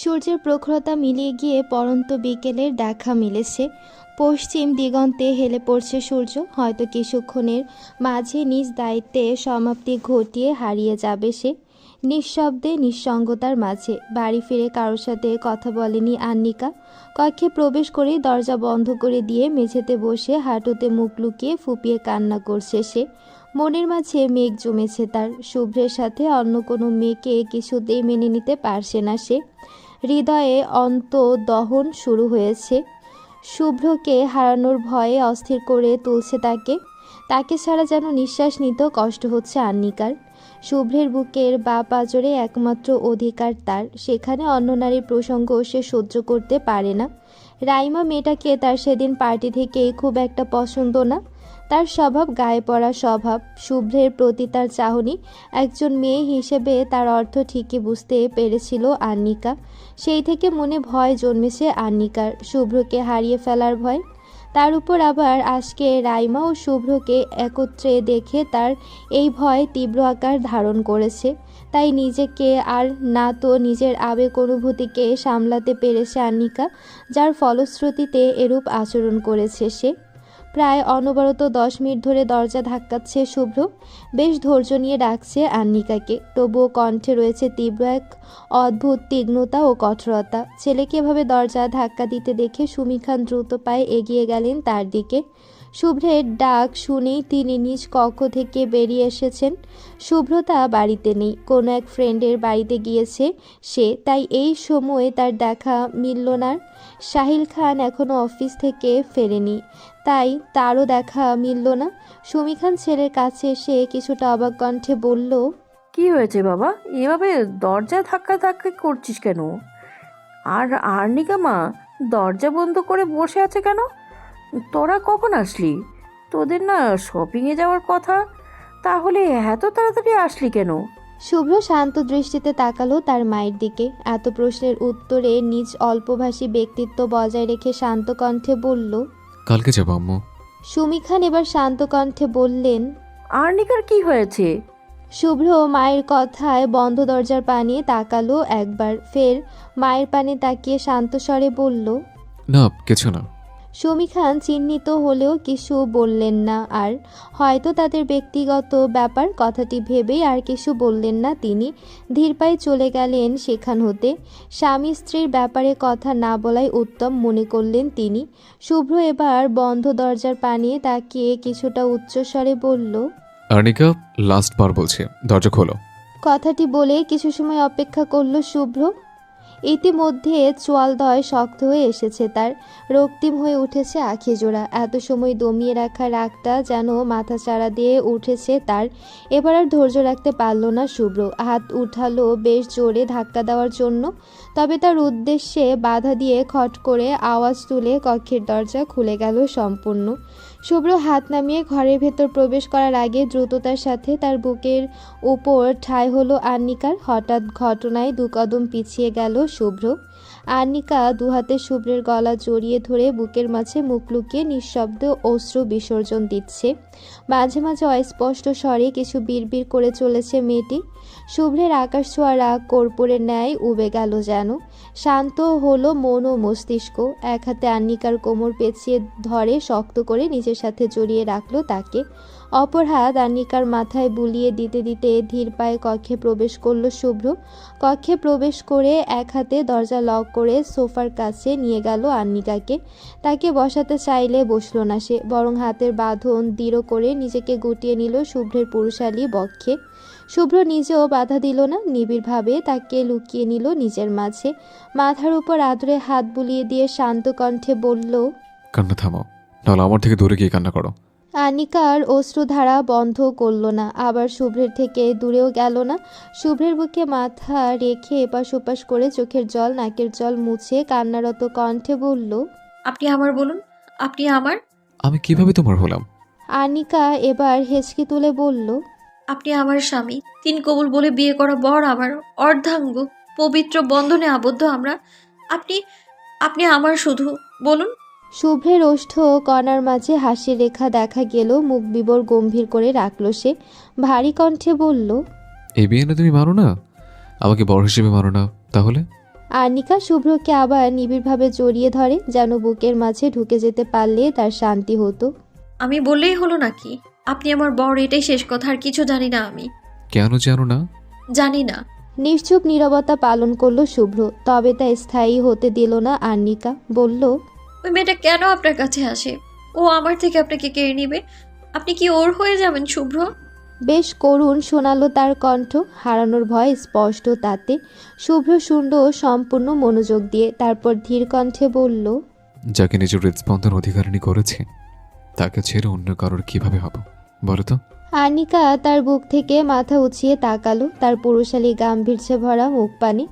সূর্যের প্রখরতা মিলিয়ে গিয়ে পড়ন্ত বিকেলের দেখা মিলেছে। পশ্চিম দিগন্তে হেলে পড়ছে সূর্য, হয়তো কিছুক্ষণের মাঝে নিজ দায়িত্বে সমাপ্তি ঘটিয়ে হারিয়ে যাবে সে। নিঃশব্দে নিঃসঙ্গতার মাঝে বাড়ি ফিরে কারোর সাথে কথা বলেনি আন্নিকা। কক্ষে প্রবেশ করেই দরজা বন্ধ করে দিয়ে মেঝেতে বসে হাঁটুতে মুখ লুকিয়ে ফুপিয়ে কান্না করছে সে। মনের মাঝে মেঘ জমেছে তার। শুভ্রের সাথে অন্য কোনো মেয়েকে কিছুতেই মেনে নিতে পারছে না সে। হৃদয়ে অন্তর্দহন শুরু হয়েছে। শুভ্রকে হারানোর ভয়ে অস্থির করে তুলছে তাকে। তাকে ছাড়া যেন নিঃশ্বাস নিতেও কষ্ট হচ্ছে আন্নিকার। শুভ্রের বুকের বাঁ পাঁজরে একমাত্র অধিকার তার, সেখানে অন্য নারীর প্রসঙ্গ সে সহ্য করতে পারে না। রাইমা মেয়েটাকে তার সেদিন পার্টি থেকেই খুব একটা পছন্দ না। তার স্বভাব গায়ে পড়া স্বভাব। শুভ্রের প্রতি তার চাহনি একজন মেয়ে হিসেবে তার অর্থ ঠিকই বুঝতে পেরেছিল আন্নিকা। সেই থেকে মনে ভয় জন্মেছে আন্নিকার, শুভ্রকে হারিয়ে ফেলার ভয়। তার উপর আবার আজকে রাইমা ও শুভ্রকে একত্রে দেখে তার এই ভয় তীব্র আকার ধারণ করেছে। তাই নিজেকে আর না তো নিজের আবেগ অনুভূতিকে সামলাতে পেরেছে আন্নিকা, যার ফলশ্রুতিতে এরূপ আচরণ করেছে সে। প্রায় অনবরত 10 মিনিট ধরে দরজা ধাক্কাচ্ছে শুভ্র। বেশ ধৈর্য নিয়ে ডাকছে আন্নিকাকে, তবুও কণ্ঠে রয়েছে তীব্র এক অদ্ভুত তীক্ষ্ণতা ও কঠোরতা। ছেলেকে এভাবে দরজা ধাক্কা দিতে দেখে সুমি খান দ্রুত পায়ে এগিয়ে গেলেন তার দিকে। শুভ্রের ডাক শুনেই তিনি নিজ কক্ষ থেকে বেরিয়ে এসেছেন। শুভ্রতা বাড়িতে নেই, কোনো এক ফ্রেন্ডের বাড়িতে গিয়েছে সে, তাই এই সময়ে তার দেখা মিলল না। সাহিল খান এখনও অফিস থেকে ফেরেনি, তাই তারও দেখা মিলল না। সুমি খান ছেলের কাছে এসে কিছুটা অবাক কণ্ঠে বলল, কি হয়েছে বাবা, এভাবে দরজা ধাক্কা ধাক্কি করছিস কেন? আর আর্নিকা মা দরজা বন্ধ করে বসে আছে কেন? তোরা কখন আসলি? তোদের না শপিংয়ে যাওয়ার কথা, তাহলে এত তাড়াতাড়ি আসলি কেন? শুভ্র শান্ত দৃষ্টিতে তাকালো তার মায়ের দিকে। এত প্রশ্নের উত্তরে নিজ অল্পভাষী ব্যক্তিত্ব বজায় রেখে শান্ত কণ্ঠে বলল, কালকে যাবো আম্মু। সুমি খান এবার শান্ত কণ্ঠে বললেন। আর্নিকার কি হয়েছে? শুভ্র মায়ের কথায় বন্ধ দরজার পানে তাকালো একবার, ফের মায়ের পানে তাকিয়ে শান্ত স্বরে বলল, না কিছু না। সুমি খান চিহ্নিত হলেও কিছু বললেন না। আর হয়তো তাদের ব্যক্তিগত ব্যাপার, কথাটি ভেবেই আর কিছু বললেন না তিনি। ধীর পায়ে চলে গেলেন সেখান হতে। স্বামী স্ত্রীর ব্যাপারে কথা না বলাই উত্তম মনে করলেন তিনি। শুভ্র এবার বন্ধ দরজার পানে তাকিয়ে কিছুটা উচ্চস্বরে বলল, আর্নিকা, লাস্ট বার বলছি, দরজা খোলো। কথাটি বলে কিছু সময় অপেক্ষা করল শুভ্র। ইতিমধ্যে চোয়ালদয় শক্ত হয়ে এসেছে তার, রক্তিম হয়ে উঠেছে আখিজোড়া। এত সময় দমিয়ে রাখা রাগটা যেন মাথা চাড়া দিয়ে উঠেছে তার। এবার আর ধৈর্য রাখতে পারল না শুভ্র, হাত উঠালো বেশ জোরে ধাক্কা দেওয়ার জন্য। তবে তার উদ্দেশ্যে বাধা দিয়ে খট করে আওয়াজ তুলে কক্ষের দরজা খুলে গেল সম্পূর্ণ। শুভ্র হাত নামিয়ে ঘরের ভেতর প্রবেশ করার আগে দ্রুততার সাথে তার বুকের উপর ঠাঁই হলো আন্নিকার। হঠাৎ ঘটনায় 2 কদম পিছিয়ে গেল শুভ্র। আন্নিকা দুহাতে শুভ্রের গলা জড়িয়ে ধরে বুকের মাঝে মুখ লুকিয়ে নিঃশব্দ অশ্রু বিসর্জন দিচ্ছে। মাঝে মাঝে অস্পষ্ট স্বরে কিছু বিড়বিড় করে চলেছে মেয়েটি। শুভ্রের আকাশ ছোঁয়া রাগ কর্পূরের ন্যায় উবে গেল যেন। শান্ত হলো মন ও মস্তিষ্ক। এক হাতে আন্নিকার কোমর পেঁচিয়ে ধরে শক্ত করে নিজের সাথে জড়িয়ে রাখলো তাকে। অপর হাত আন্নিকার মাথায় বুলিয়ে দিতে দিতে ধীর পায়ে কক্ষে প্রবেশ করলো শুভ্র। কক্ষে প্রবেশ করে এক হাতে দরজা লক করে সোফার কাছে নিয়ে গেল আন্নিকাকে। তাকে বসাতে চাইলে বসলো না সে, বরং হাতের বাঁধন দৃঢ় করে নিজেকে গুটিয়ে নিল শুভ্রের পুরুষালী বক্ষে। শুভ্র নিজেও বাধা দিল না, নিবিড়ভাবে তাকে লুকিয়ে নিল নিজের মাঝে। মাথার উপর আদরে হাত বুলিয়ে দিয়ে শান্ত কণ্ঠে বলল, কান্না থামাও, নাহলে আমার থেকে দূরে গিয়ে কান্না করো। আনিকার অশ্রুধারা বন্ধ করল না, আবার শুভ্রের থেকে দূরেও গেল না। শুভ্রের বুকে মাথা রেখে এপাশ ওপাশ করে চোখের জল নাকের জল মুছে কান্নারত কণ্ঠে বলল, আপনি আমার বলুন, আপনি আমার। আমি কিভাবে তোমার হলাম? আনিকা এবার হেঁচকি তুলে বলল, আপনি আমার স্বামী, 3 কবুল বলে বিয়ে করা বর আমার, অর্ধাঙ্গ, পবিত্র বন্ধনে আবদ্ধ আমরা। আপনি আপনি আমার শুধু বলুন। শুভ্রের ওষ্ঠ কণার মাঝে হাসির রেখা দেখা গেল, মুখ বিবর গম্ভীর করে রাখল সে। ভারী কণ্ঠে বলল, এই বিয়ে না তুমি মানো না? আমাকে বড় হিসেবে মানো না তাহলে? আর্নিকা শুভ্রকে আবার নিবিড়ভাবে জড়িয়ে ধরে, যেন বুকের মাঝে ঢুকে যেতে পারলে তার শান্তি হতো। আমি বললেই হলো নাকি? আপনি আমার বর, এটাই শেষ কথা, আর কিছু জানি না আমি। কেন জানো না? জানি না। নিশ্চুপ নীরবতা পালন করলো শুভ্র, তবে তা স্থায়ী হতে দিল না আর্নিকা। বলল, ওই মেয়েটা কেন আপনার কাছে আসে? ও আমার থেকে আপনাকে কেড়ে নিবে? আপনি কি ওর হয়ে যাবেন শুভ্র? বেশ করুণ শোনালো তার কণ্ঠ, হারানোর ভয় স্পষ্ট তাতে। শুভ্র শুনল সম্পূর্ণ মনোযোগ দিয়ে, তারপর ধীর কণ্ঠে বলল, যাকে নিজের হৃদস্পন্দন অধিকারিণী করেছে তাকে ছেড়ে অন্য কারোর কিভাবে হব বলো তো? আর্নিকা তার বুক থেকে মাথা উঁচিয়ে তাকালো, তার পুরুষালী গাম্ভীর্যে ভরা মুখ পানে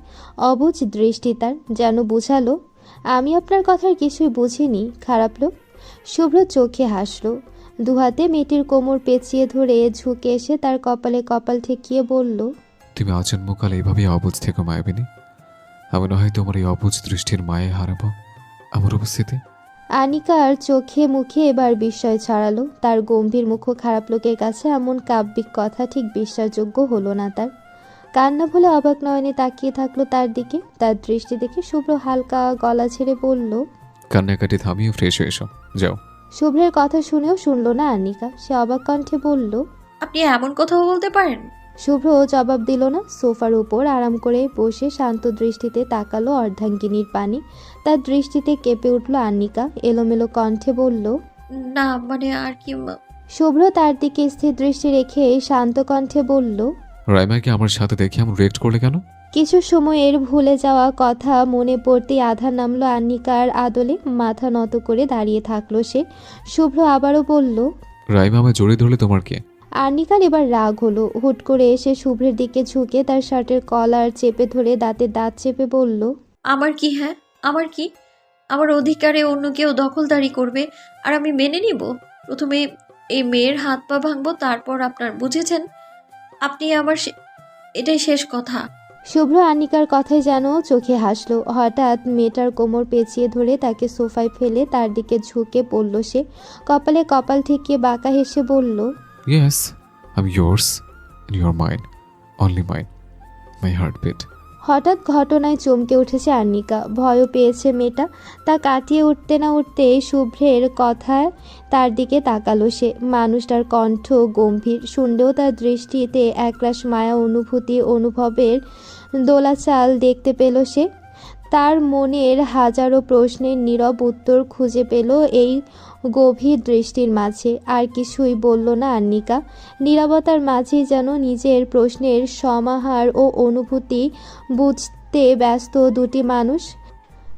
অবুঝ দৃষ্টি তার, যেন বুঝালো, আমি আপনার কথার কিছুই বুঝিনি, খারাপ লোক। শুভ্র চোখে হাসলো, দুহাতে মেয়েটির কোমর পেঁচিয়ে ধরে ঝুঁকে এসে তার কপালে কপাল ঠেকিয়ে বলল, তুমি আজন্মকাল এইভাবেই অবুঝ থেকে মায়াবিনী। আমি না হয় তোমার এই অবুঝ দৃষ্টির মায়ে হারাবো আমার উপস্থিতি। আনিকার চোখে মুখে এবার বিস্ময় ছড়ালো, তার গম্ভীর মুখ খারাপ লোকের কাছে এমন কাব্যিক কথা ঠিক বিশ্বাসযোগ্য হলো না তার। কান্না ভুলে অবাক নয়নে তাকিয়ে থাকলো তার দিকে, তার দৃষ্টি দেখে শুভ্র হালকা গলা ছেড়ে বলল, কান্নাকাটি থামিয়ে ফ্রেশ হয়ে এসো, যাও। শুভ্রের কথা শুনেও শুনল না আনিকা, সে অবাক কণ্ঠে বলল, আপনি এমন কথাও বলতে পারেন? শুভ্র জবাব দিল না, সোফার উপর আরাম করে বসে শান্ত দৃষ্টিতে তাকালো অর্ধাঙ্গিনীর পানে। তার দৃষ্টিতে কেঁপে উঠল আনিকা, এলোমেলো কণ্ঠে বলল, না মানে আর কি শুভ্র তার দিকে স্থির দৃষ্টি রেখে শান্ত কণ্ঠে বলল, রাইমাকে আমার সাথে দেখে এমন রিয়েক্ট করলে কেন? কিছু সময়ের ভুলে যাওয়া কথা মনে পড়তেই আধার নামলো আন্নিকার আদলে, মাথা নত করে দাঁড়িয়ে থাকলো সে। শুভ্র আবারও বলল, রাইমা আমায় জড়িয়ে ধরলে তোমার কে? আর্নিকার এবার রাগ হলো, হুট করে এসে শুভ্রের দিকে ঝুঁকে তার শার্টের কলার চেপে ধরে দাঁতে দাঁত চেপে বলল, আমার কি? হ্যাঁ আমার কি? আমার অধিকারে অন্য কেউ দখলদারি করবে আর আমি মেনে নিব? প্রথমে এই মেয়ের হাত পা ভাঙবো, তারপর আপনার, বুঝেছেন? আপনি আমার এটাই শেষ কথা। শুভ্র আর্নিকার কথায় যেন চোখে হাসলো, হঠাৎ মেয়েটার কোমর পেঁচিয়ে ধরে তাকে সোফায় ফেলে তার দিকে ঝুঁকে পড়ল সে, কপালে কপাল ঠেকিয়ে বাঁকা হেসে বলল, yes, I am yours and you are mine, only mine, my heartbeat. হঠাৎ ঘটনায় চমকে উঠেছে আর্নিকা, ভয়ও পেয়েছে মেয়েটা। তা কাটিয়ে উঠতে না উঠতেই শুভ্রের কথায় তার দিকে তাকালো সে। মানুষটার কণ্ঠ গম্ভীর, শুনলেও তার দৃষ্টিতে একরাশ মায়া অনুভবের দোলাচাল দেখতে পেল সে। তার মনের হাজারো প্রশ্নের নীরব উত্তর খুঁজে পেল এই গভীর দৃষ্টির মাঝে। আর কিছুই বলল না আর্নিকা, নীরবতার মাঝেই যেন নিজের প্রশ্নের সমাহার ও অনুভূতি বুঝতে ব্যস্ত দুটি মানুষ।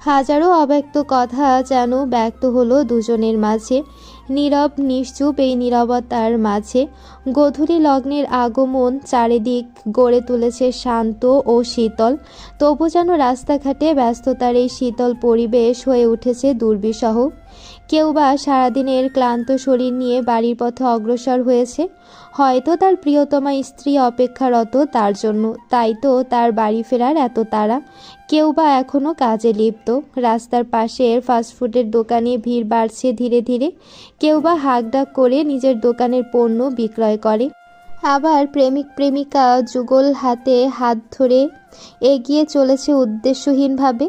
হাজারো অব্যক্ত কথা যেন ব্যক্ত হলো দুজনের মাঝে। নীরব নিশ্চুপ এই নীরবতার মাঝে গোধূলি লগ্নের আগমন চারিদিক গড়ে তুলেছে শান্ত ও শীতল। তবু যেন রাস্তাঘাটে ব্যস্ততার এই শীতল পরিবেশ হয়ে উঠেছে দুর্বিষহ। কেউ বা সারাদিনের ক্লান্ত শরীর নিয়ে বাড়ির পথে অগ্রসর হয়েছে, হয়তো তার প্রিয়তমা স্ত্রী অপেক্ষারত তার জন্য, তাই তো তার বাড়ি ফেরার এত তাড়া। কেউ বা এখনও কাজে লিপ্ত, রাস্তার পাশের ফাস্টফুডের দোকানে ভিড় বাড়ছে ধীরে ধীরে। কেউ বা হাঁকডাক করে নিজের দোকানের পণ্য বিক্রয় করে। আবার প্রেমিক প্রেমিকা যুগল হাতে হাত ধরে এগিয়ে চলেছে উদ্দেশ্যহীনভাবে,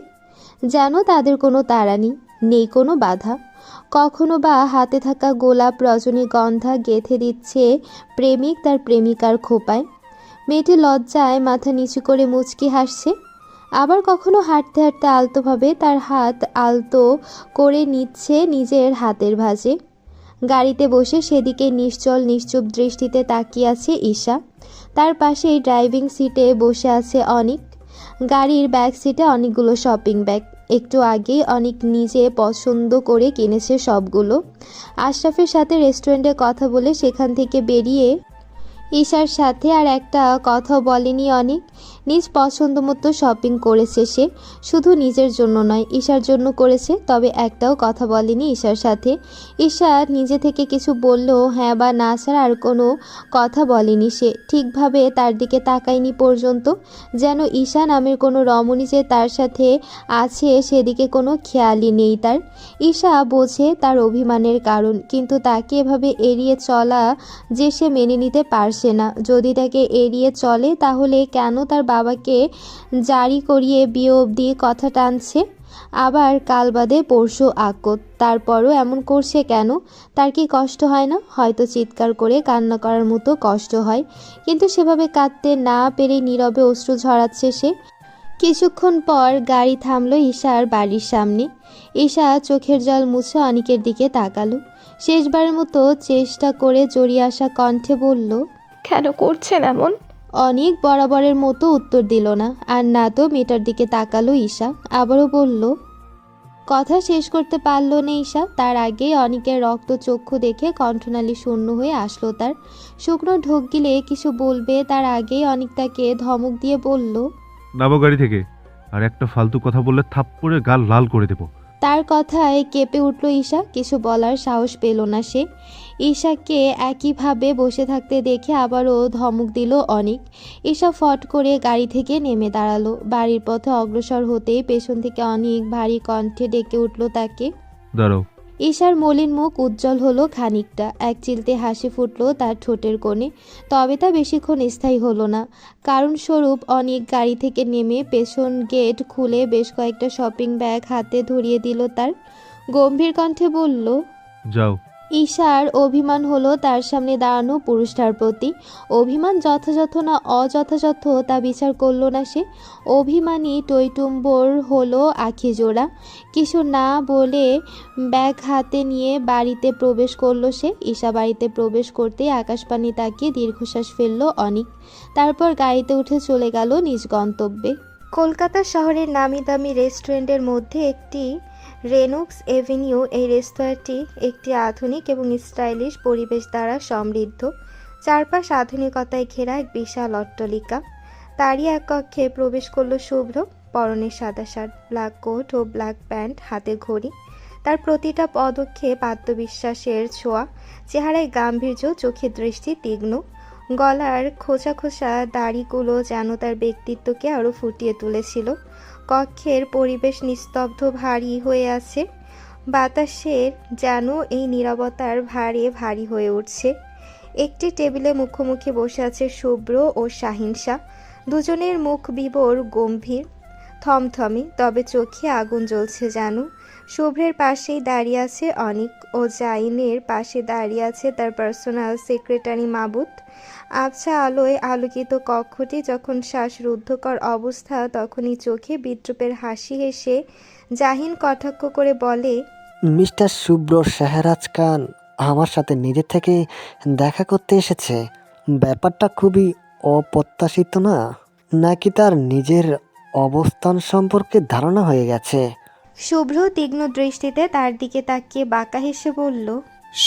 যেন তাদের কোনো তাড়া নেই কোনো বাধা। কখনো বা হাতে থাকা গোলাপ রজনীগন্ধা গেঁথে দিচ্ছে প্রেমিক তার প্রেমিকার খোপায়। মেয়েটি লজ্জায় মাথা নিচু করে মুচকি হাসছে। আবার কখনো হাঁটতে হাঁটতে আলতোভাবে তার হাত আলতো করে নিচ্ছে নিজের হাতের ভাঁজে। গাড়িতে বসে সেদিকে নিশ্চল নিশ্চুপ দৃষ্টিতে তাকিয়ে আছে ঈশা। তার পাশেই ড্রাইভিং সিটে বসে আছে অনিক। গাড়ির ব্যাক সিটে অনেকগুলো শপিং ব্যাগ, একটু আগেই অনেক নিজে পছন্দ করে কিনেছে সবগুলো। আশরাফের সাথে রেস্টুরেন্টে কথা বলে সেখান থেকে বেরিয়ে ঈশার সাথে আর একটা কথা বলেনি অনেক। নিজ পছন্দ মতো শপিং করেছে সে, শুধু নিজের জন্য নয় ঈশার জন্য করেছে, তবে একটাও কথা বলেনি ঈশার সাথে। ঈশা নিজে থেকে কিছু বললেও হ্যাঁ বা না ছাড়া আর কোনো কথা বলেনি সে, ঠিকভাবে তার দিকে তাকায়নি পর্যন্ত, যেন ঈশা নামের কোনো রমণী যে তার সাথে আছে সেদিকে কোনো খেয়ালই নেই তার। ঈশা বোঝে তার অভিমানের কারণ, কিন্তু তাকে এভাবে এড়িয়ে চলা যে সে মেনে নিতে পারছে না। যদি তাকে এড়িয়ে চলে তাহলে কেন তার বাবাকে জারি করিয়ে বিয়ে অবধি কথা টানছে, আবার কাল বাদে পরশু আকত। তারপরও এমন করছে কেন? তার কি কষ্ট হয় না? হয়তো চিৎকার করে কান্না করার মতো কষ্ট হয়, কিন্তু সেভাবে কাঁদতে না পেরে নীরবে অশ্রু ঝরাচ্ছে সে। কিছুক্ষণ পর গাড়ি থামলো ঈশার বাড়ির সামনে। ঈশা চোখের জল মুছে অনিকের দিকে তাকালো। শেষবারের মতো চেষ্টা করে জড়িয়ে আসা কণ্ঠে বলল, কেন করছেন এমন? অনিক বরাবরের মতো উত্তর দিল না, আর না তো মেয়েটার দিকে তাকালো ঈশা। আবারও বলল, কথা শেষ করতে পারল না ঈশা, তার আগেই অনিকের রক্ত চক্ষু দেখে কণ্ঠনালী শূন্য হয়ে আসলো তার। শুকনো ঢোক গিলে কিছু বলবে তার আগেই অনিক তাকে ধমক দিয়ে বলল, নামো গাড়ি থেকে, আর একটা ফালতু কথা বললে থাপ্পড়ে গাল লাল করে দেবো। তার কথায় কেঁপে উঠল ঈশা। কিছু বলার সাহস পেল না সে। ঈশাকে একইভাবে বসে থাকতে দেখে আবারও ধমক দিল অনিক। ঈশা ফট করে গাড়ি থেকে নেমে দাঁড়ালো। বাড়ির পথে অগ্রসর হতেই পেছন থেকে অনিক ভারী কণ্ঠে ডেকে উঠল তাকে। দাঁড়াও। ঈশার মলিন মুখ উজ্জ্বল হলো খানিকটা, এক চিলতে হাসি ফুটলো তার ঠোঁটের কোণে। তবে তা বেশিক্ষণ স্থায়ী হলো না। কারণস্বরূপ অনিক গাড়ি থেকে নেমে পেছন গেট খুলে বেশ কয়েকটা শপিং ব্যাগ হাতে ধরিয়ে দিল তার। গম্ভীর কণ্ঠে বলল, যাও। ঈশার অভিমান হলো তার সামনে দাঁড়ানো পুরুষটার প্রতি। অভিমান যথাযথ না অযথাযথ তা বিচার করল না সে। অভিমানী টইটুম্বর হলো আখি জোড়া। কিছু না বলে ব্যাগ হাতে নিয়ে বাড়িতে প্রবেশ করলো সে। ঈশা বাড়িতে প্রবেশ করতেই আকাশপানি তাকিয়ে দীর্ঘশ্বাস ফেলল অনিক। তারপর গাড়িতে উঠে চলে গেল নিজ গন্তব্যে। কলকাতা শহরের নামি দামি রেস্টুরেন্টের মধ্যে একটি রেনুক্স এভিনিউ। এই রেস্তোরাঁটি একটি আধুনিক এবং স্টাইলিশ পরিবেশ দ্বারা সমৃদ্ধ। চারপাশ আধুনিকতায় ঘেরা এক বিশাল অট্টালিকা। তারই এক কক্ষে প্রবেশ করলো শুভ্র। পরনে সাদা শার্ট, ব্ল্যাক কোট ও ব্ল্যাক প্যান্ট, হাতে ঘড়ি। তার প্রতিটা পদক্ষেপ আত্মবিশ্বাসের ছোঁয়া, চেহারায় গাম্ভীর্য, চোখে দৃষ্টি তীক্ষ্ণ। গলার খোঁচা খোঁচা দাড়িগুলো যেন তার ব্যক্তিত্বকে আরও ফুটিয়ে তুলেছিল। কক্ষের পরিবেশ নিস্তব্ধ, ভারী হয়ে আছে। বাতাসের যেন এই নীরবতার ভারে ভারী হয়ে উঠছে। একটি টেবিলে মুখোমুখি বসে আছে শুভ্র ও শাহিনশা। দুজনের মুখ বিবর, গম্ভীর, থমথমে, তবে চোখে আগুন জ্বলছে যেন। শুভ্রের পাশেই দাঁড়িয়ে আছে অনিক, ও জাইনের পাশে দাঁড়িয়ে আছে তার পার্সোনাল সেক্রেটারি মাবুত। আবছা আলোয় আলোকিত কক্ষটি যখন শ্বাসরুদ্ধকর অবস্থা, তখনই চোখে বিদ্রুপের হাসি হেসে জাহিন কটাক্ষ করে বলে, মিস্টার শুভ্র শেহরাজ খান আমার সাথে নিজে থেকে দেখা করতে এসেছে। ব্যাপারটা খুবই অপ্রত্যাশিত না? নাকি তার নিজের অবস্থান সম্পর্কে ধারণা হয়ে গেছে? শুভ্র তীক্ষ্ণ দৃষ্টিতে তার দিকে তাকিয়ে বাঁকা হেসে বলল,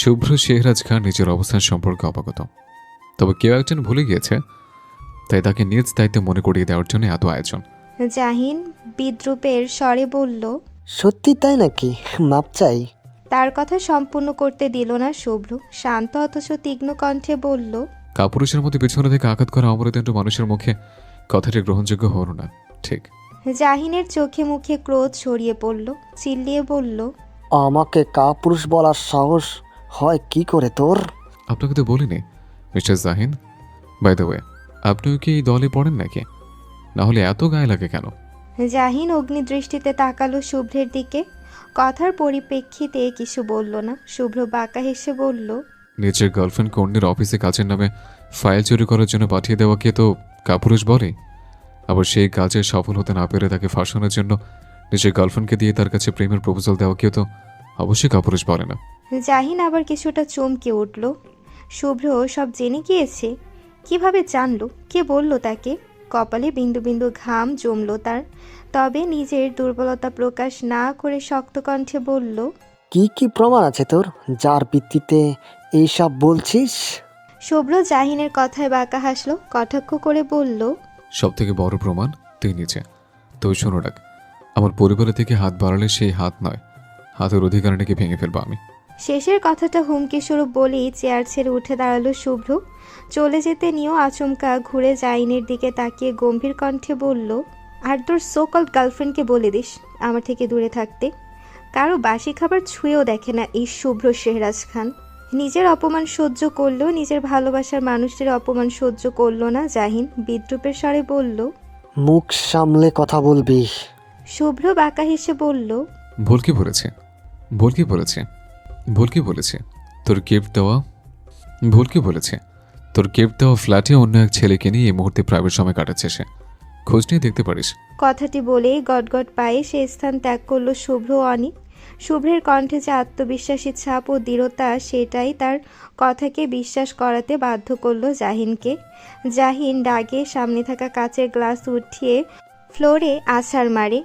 শুভ্র শেহরাজ খান নিজের অবস্থান সম্পর্কে অবগত, তবে কেউ একজন ভুলে গিয়েছে, তাই তাকে নিজ দায়িত্বে মনে করিয়ে দেওয়ার জন্য এত আয়োজন। জাহিন বিদ্রুপের স্বরে বলল, সত্যি তাই নাকি? মাপ চাই। তার কথা সম্পূর্ণ করতে দিল না শুভ্র। শান্ত অথচ তীক্ষ্ণ কণ্ঠে বলল, কাপুরুষের মধ্যে পিছনে থেকে আঘাত করা অমরদণ্ড মানুষের মুখে কথাটি গ্রহণযোগ্য হল না। ঠিক। জাহিনের চোখে মুখে ক্রোধ ছড়িয়ে পড়ল। চিল্লিয়ে বলল, আমাকে কাপুরুষ বলার সাহস হয় কি করে তোর? আপনাকে তো বলিনি mister Jahin. By the way, আপনিও কি এই দলে পড়েন নাকি? না হলে এত গায়ে লাগে কেন? জাহিন অগ্নিদৃষ্টিতে তাকালো শুভ্রের দিকে। কথার পরিপ্রেক্ষিতে কিছু বলল না। শুভ্র বাঁকা হেসে বলল, নিজের গার্লফ্রেন্ডকে অন্যের অফিসে কাজের নামে ফাইল চুরি করার জন্য পাঠিয়ে দেওয়াকে তো কাপুরুষ বলে। আবার সেই কাজে সফল হতে না পেরে তাকে ফাঁসানোর জন্য নিজের গার্লফ্রেন্ডকে দিয়ে তার কাছে প্রেমের প্রপোজাল দেওয়াকেও তো অবশ্যই কাপুরুষ বলে না। জাহিন আবার কিছুটা চমকে উঠল। শুভ্র সব জেনে গিয়েছে? কিভাবে জানলো? কে বলল তাকে? কপালে বিন্দু বিন্দু ঘাম জমল তার। তবে নিজের দুর্বলতা প্রকাশ না করে শক্ত কণ্ঠে বলল, কি কি প্রমাণ আছে তোর যার ভিত্তিতে এইসব বলছিস? শুভ্র জাহিনের কথায় বাঁকা হাসলো, কটাক্ষ করে বলল, সব থেকে বড় প্রমাণ তুই নিচে। তুই শোনো ডাক, আমার পরিবারের থেকে হাত বাড়ালে সেই হাত নয়, হাতের অধিকার নাকি ভেঙে ফেলবো আমি। শেষের কথাটা হুমকি স্বরূপ বলেই চেয়ার ছেড়ে উঠে দাঁড়ালো শুভ্র। চলে যেতে নিয়েও আচমকা ঘুরে জাইনের দিকে তাকিয়ে গম্ভীর কণ্ঠে বলল, আর তোর সোকল্ড গার্লফ্রেন্ডকে বলে দিস আমার থেকে দূরে থাকতে। কারো বাসি খাবার ছুঁয়েও দেখে না এই শুভ্র শেহরাজ খান। নিজের অপমান সহ্য করলেও নিজের ভালোবাসার মানুষটির অপমান সহ্য করল না জাহিন। বিদ্রুপের স্বরে বলল, মুখ সামলে কথা বলবি। শুভ্র বাঁকা হেসে বলল, ভুল কি বলেছে? ভুল কি বলেছে? ভুল কি বলেছে? তোর গিফট দেওয়া ভুল কি বলেছে? তোর গিফট দেওয়া ফ্ল্যাটে অন্য এক ছেলেকে নিয়ে এই মুহূর্তে প্রাইভেট সময় কাটাচ্ছে সে। খোঁজ নিয়ে দেখতে পারিস। কথাটি বলেই গটগট পায়ে সে স্থান ত্যাগ করলো শুভ্র ও অনিক। শুভ্রের কণ্ঠে যে আত্মবিশ্বাসী ছাপ ও দৃঢ়তা, সেটাই তার কথাকে বিশ্বাস করাতে বাধ্য করলো জাহিনকে। জাহিন রাগে সামনে থাকা কাচের গ্লাস উঠিয়ে ফ্লোরে আছাড় মারে।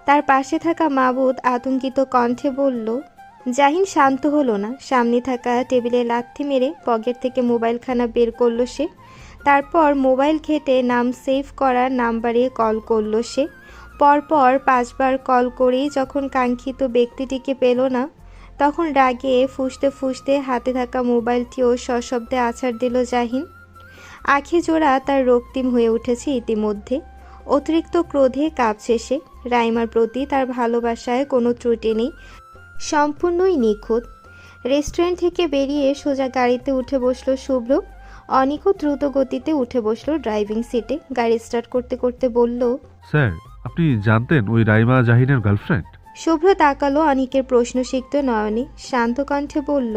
তার পাশে থাকা মাবুদ আতঙ্কিত কণ্ঠে বলল। জাহিন শান্ত হলো না। সামনে থাকা টেবিলে লাথি মেরে পকেট থেকে মোবাইলখানা বের করলো সে। তারপর মোবাইল ঘেঁটে নাম সেভ করার নাম্বারে কল করলো সে। পরপর 5 বার কল করেই যখন কাঙ্ক্ষিত ব্যক্তিটিকে পেল না, তখন রাগে ফুঁসতে ফুঁসতে হাতে থাকা মোবাইলটিও সশব্দে আছাড় দিল জাহিন। আখি জোড়া তার রক্তিম হয়ে উঠেছে ইতিমধ্যে। অতিরিক্ত ক্রোধে কাঁপছে সে। রাইমার প্রতি তার ভালোবাসায় কোনো ত্রুটি নেই, সম্পূর্ণই নিখুঁত। রেস্টুরেন্ট থেকে বেরিয়ে সোজা গাড়িতে উঠে বসলো শুভ্র। অনিকও দ্রুত গতিতে উঠে বসলো ড্রাইভিং সিটে। গাড়ি স্টার্ট করতে করতে বলল, স্যার, আপনি জানতেন ওই রাইমা জাহিনের গার্লফ্রেন্ড? শুভ্র তাকালো অনিকের প্রশ্নসিক্ত নয়নে, শান্ত কণ্ঠে বলল।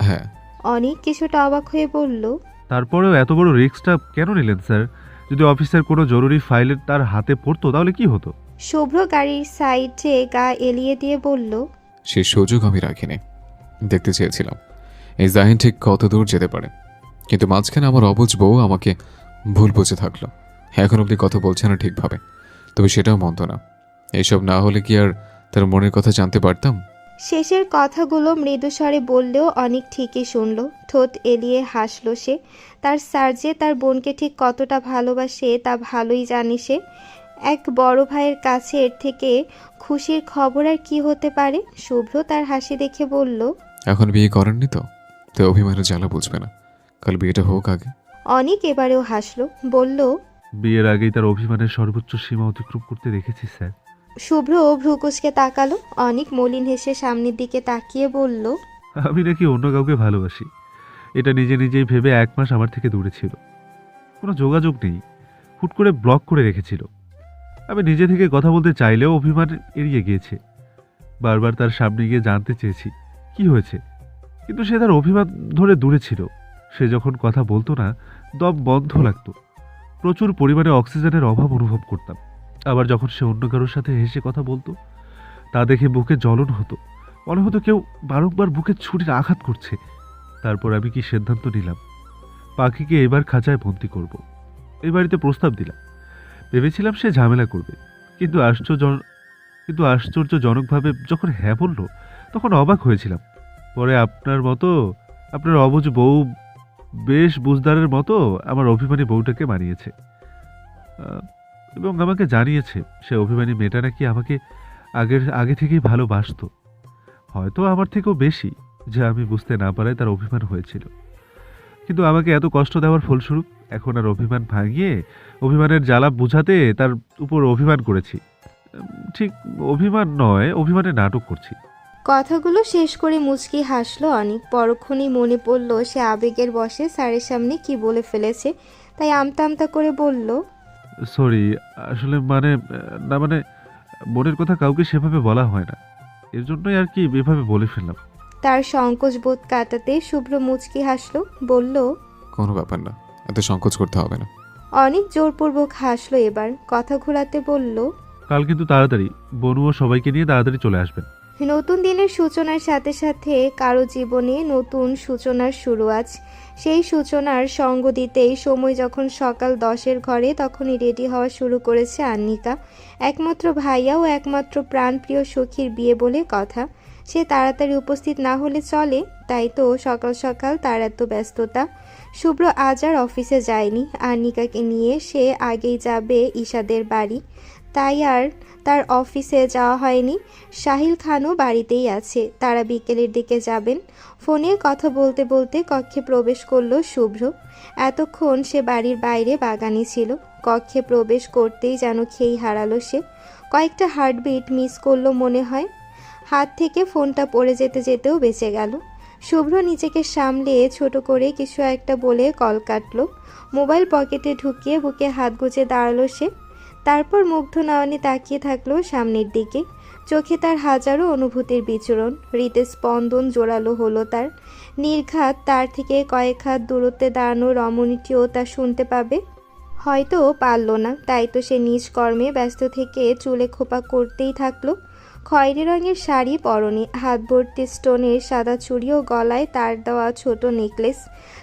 হ্যাঁ। অনিক কিছুটা অবাক হয়ে বলল, তারপরেও এত বড় রিস্কটা কেন নিলেন স্যার? যদি অফিসের কোনো জরুরি ফাইল তার হাতে পড়তো তাহলে কি হতো? শুভ্র গাড়ির সাইডে গা এলিয়ে দিয়ে বলল, সে সুযোগ আমি রাখিনি। দেখতে চেয়েছিলাম এই জাহিন ঠিক কত দূর যেতে পারে, কিন্তু মাঝখানে আমার অবুঝ বউ আমাকে ভুল বুঝে থাকলো। এখন অবধি কথা বলছে না ঠিকভাবে, তবে সেটাও মন্দ না। এইসব না হলে কি আর তার মনের কথা জানতে পারতাম? শেষের কথাগুলো মৃদুস্বরে বললেও অনেক ঠিকই শুনল। ঠোঁট এলিয়ে হাসল সে। তার স্যার যে তার বোনকে ঠিক কতটা ভালোবাসে তা ভালোই জানে সে। এক বড় ভাইয়ের কাছে এর থেকে খুশির খবর আর কি হতে পারে? শুভ্র তার হাসি দেখে বলল, এখন বিয়ে করেননি তো, তো অভিমানের জ্বালা বুঝবে না। কাল বিয়েটা হোক আগে। অনিক এবারেও হাসল, বলল। বিয়ের আগেই তার অভিমানের সর্বোচ্চ সীমা অতিক্রম করতে দেখেছি স্যার। শুভ্র ভ্রুকুচকে তাকালো। অনিক মলিন হেসে সামনের দিকে তাকিয়ে বলল, আমি নাকি অন্য কাউকে ভালোবাসি, এটা নিজে নিজেই ভেবে 1 মাস আমার থেকে দূরে ছিল। কোনো যোগাযোগ নেই, হুট করে ব্লক করে রেখেছিল। আমি নিজে থেকে কথা বলতে চাইলেও অভিমান এড়িয়ে গিয়েছে। বারবার তার সামনে গিয়ে জানতে চেয়েছি কি হয়েছে, কিন্তু সে তার অভিমান ধরে দূরে ছিল। সে যখন কথা বলতো না, দম বন্ধ লাগতো। প্রচুর পরিমাণে অক্সিজেনের অভাব অনুভব করতাম। আবার যখন সে অন্য কারোর সাথে হেসে কথা বলতো, তা দেখে বুকে জ্বলন হতো। মনে হতো কেউ বারংবার বুকে ছুরির আঘাত করছে। তারপর আমি কি সিদ্ধান্ত নিলাম, পাখিকে এবার খাঁচায় বন্দি করব। এই বাড়িতে প্রস্তাব দিলাম। ভেবেছিলাম সে ঝামেলা করবে, কিন্তু আশ্চর্যজনকভাবে যখন হ্যাঁ বলল, তখন অবাক হয়েছিলাম। পরে আপনার অবুঝ বউ বেশ বুঝদারের মতো আমার অভিমানী বউটাকে মানিয়েছে, এবং আমাকে জানিয়েছে সে অভিমানী মেয়েটা নাকি আমাকে আগে থেকেই ভালোবাসতো, হয়তো আমার থেকেও বেশি, যা আমি বুঝতে না পারায় তার অভিমান হয়েছিল। কিন্তু আমাকে এত কষ্ট দেওয়ার ফলস্বরূপ এখন আর অভিমান ভাঙিয়ে অভিমানের জ্বালা বুঝাতে তার উপর অভিমান করেছি। ঠিক অভিমান নয়, অভিমানে নাটক করছি। কথাগুলো শেষ করে মুচকি হাসলো অনেক। পরক্ষণেই মনে পড়ল সে আবেগের বশে স্যারের সামনে কি বলে ফেলেছে, তাই আমতা আমতা করে বলল, সরি, আসলে মানে মনের কথা কাউকে সেভাবে বলা হয় না, এর জন্যই আর কি এভাবে বলে ফেললাম। তার সংকোচ বোধ কাটাতে শুভ্র মুচকি হাসলো, বলল, কোনো ব্যাপার না, এত সংকোচ করতে হবে না। অনেক জোরপূর্বক হাসলো এবার। কথা ঘোরাতে বলল, কাল কিন্তু তাড়াতাড়ি বনু ও সবাইকে নিয়ে তাড়াতাড়ি চলে আসবেন। নতুন দিনের সূচনার সাথে সাথে কারো জীবনে নতুন সূচনার শুরু আজ। সেই সূচনার সঙ্গ দিতেই সময় যখন সকাল 10-এর ঘরে, তখনই রেডি হওয়া শুরু করেছে আন্নিকা। একমাত্র ভাইয়া ও একমাত্র প্রাণপ্রিয় সখীর বিয়ে বলে কথা। সে তাড়াতাড়ি উপস্থিত না হলে চলে, তাই তো সকাল সকাল তার এত ব্যস্ততা। শুভ্র আজ আর অফিসে যায়নি। আন্নিকাকে নিয়ে সে আগেই যাবে ঈশাদের বাড়ি, তাই আর তার অফিসে যাওয়া হয়নি। সাহিল খানও বাড়িতেই আছে, তারা বিকেলের দিকে যাবেন। ফোনে কথা বলতে বলতে কক্ষে প্রবেশ করলো শুভ্র। এতক্ষণ সে বাড়ির বাইরে বাগানে ছিল। কক্ষে প্রবেশ করতেই যেন খেই হারালো সে। কয়েকটা হার্টবিট মিস করলো মনে হয়। হাত থেকে ফোনটা পড়ে যেতে যেতেও বেঁচে গেল। শুভ্র নিজেকে সামলে ছোট করে কিছু একটা বলে কল কাটলো। মোবাইল পকেটে ঢুকিয়ে বুকে হাত গুজে দাঁড়ালো সে। তারপর মুগ্ধ নয়নে তাকিয়ে থাকলো সামনের দিকে। চোখে তার হাজারো অনুভূতির বিচরণ। হৃদয় স্পন্দন জোরালো হলো তার। নির্ঘাত তার থেকে কয়েক হাত দূরত্বে দাঁড়ানো রমণীটিও তা শুনতে পাবে। হয়তো পারল না, তাই তো সে নিজ কর্মে ব্যস্ত থেকে চুলে খোপা করতেই থাকলো। খয়েরি রঙের শাড়ি পরনে, হাত ভর্তি স্টোনের সাদা চুড়ি ও গলায় তার দেওয়া ছোট নেকলেস,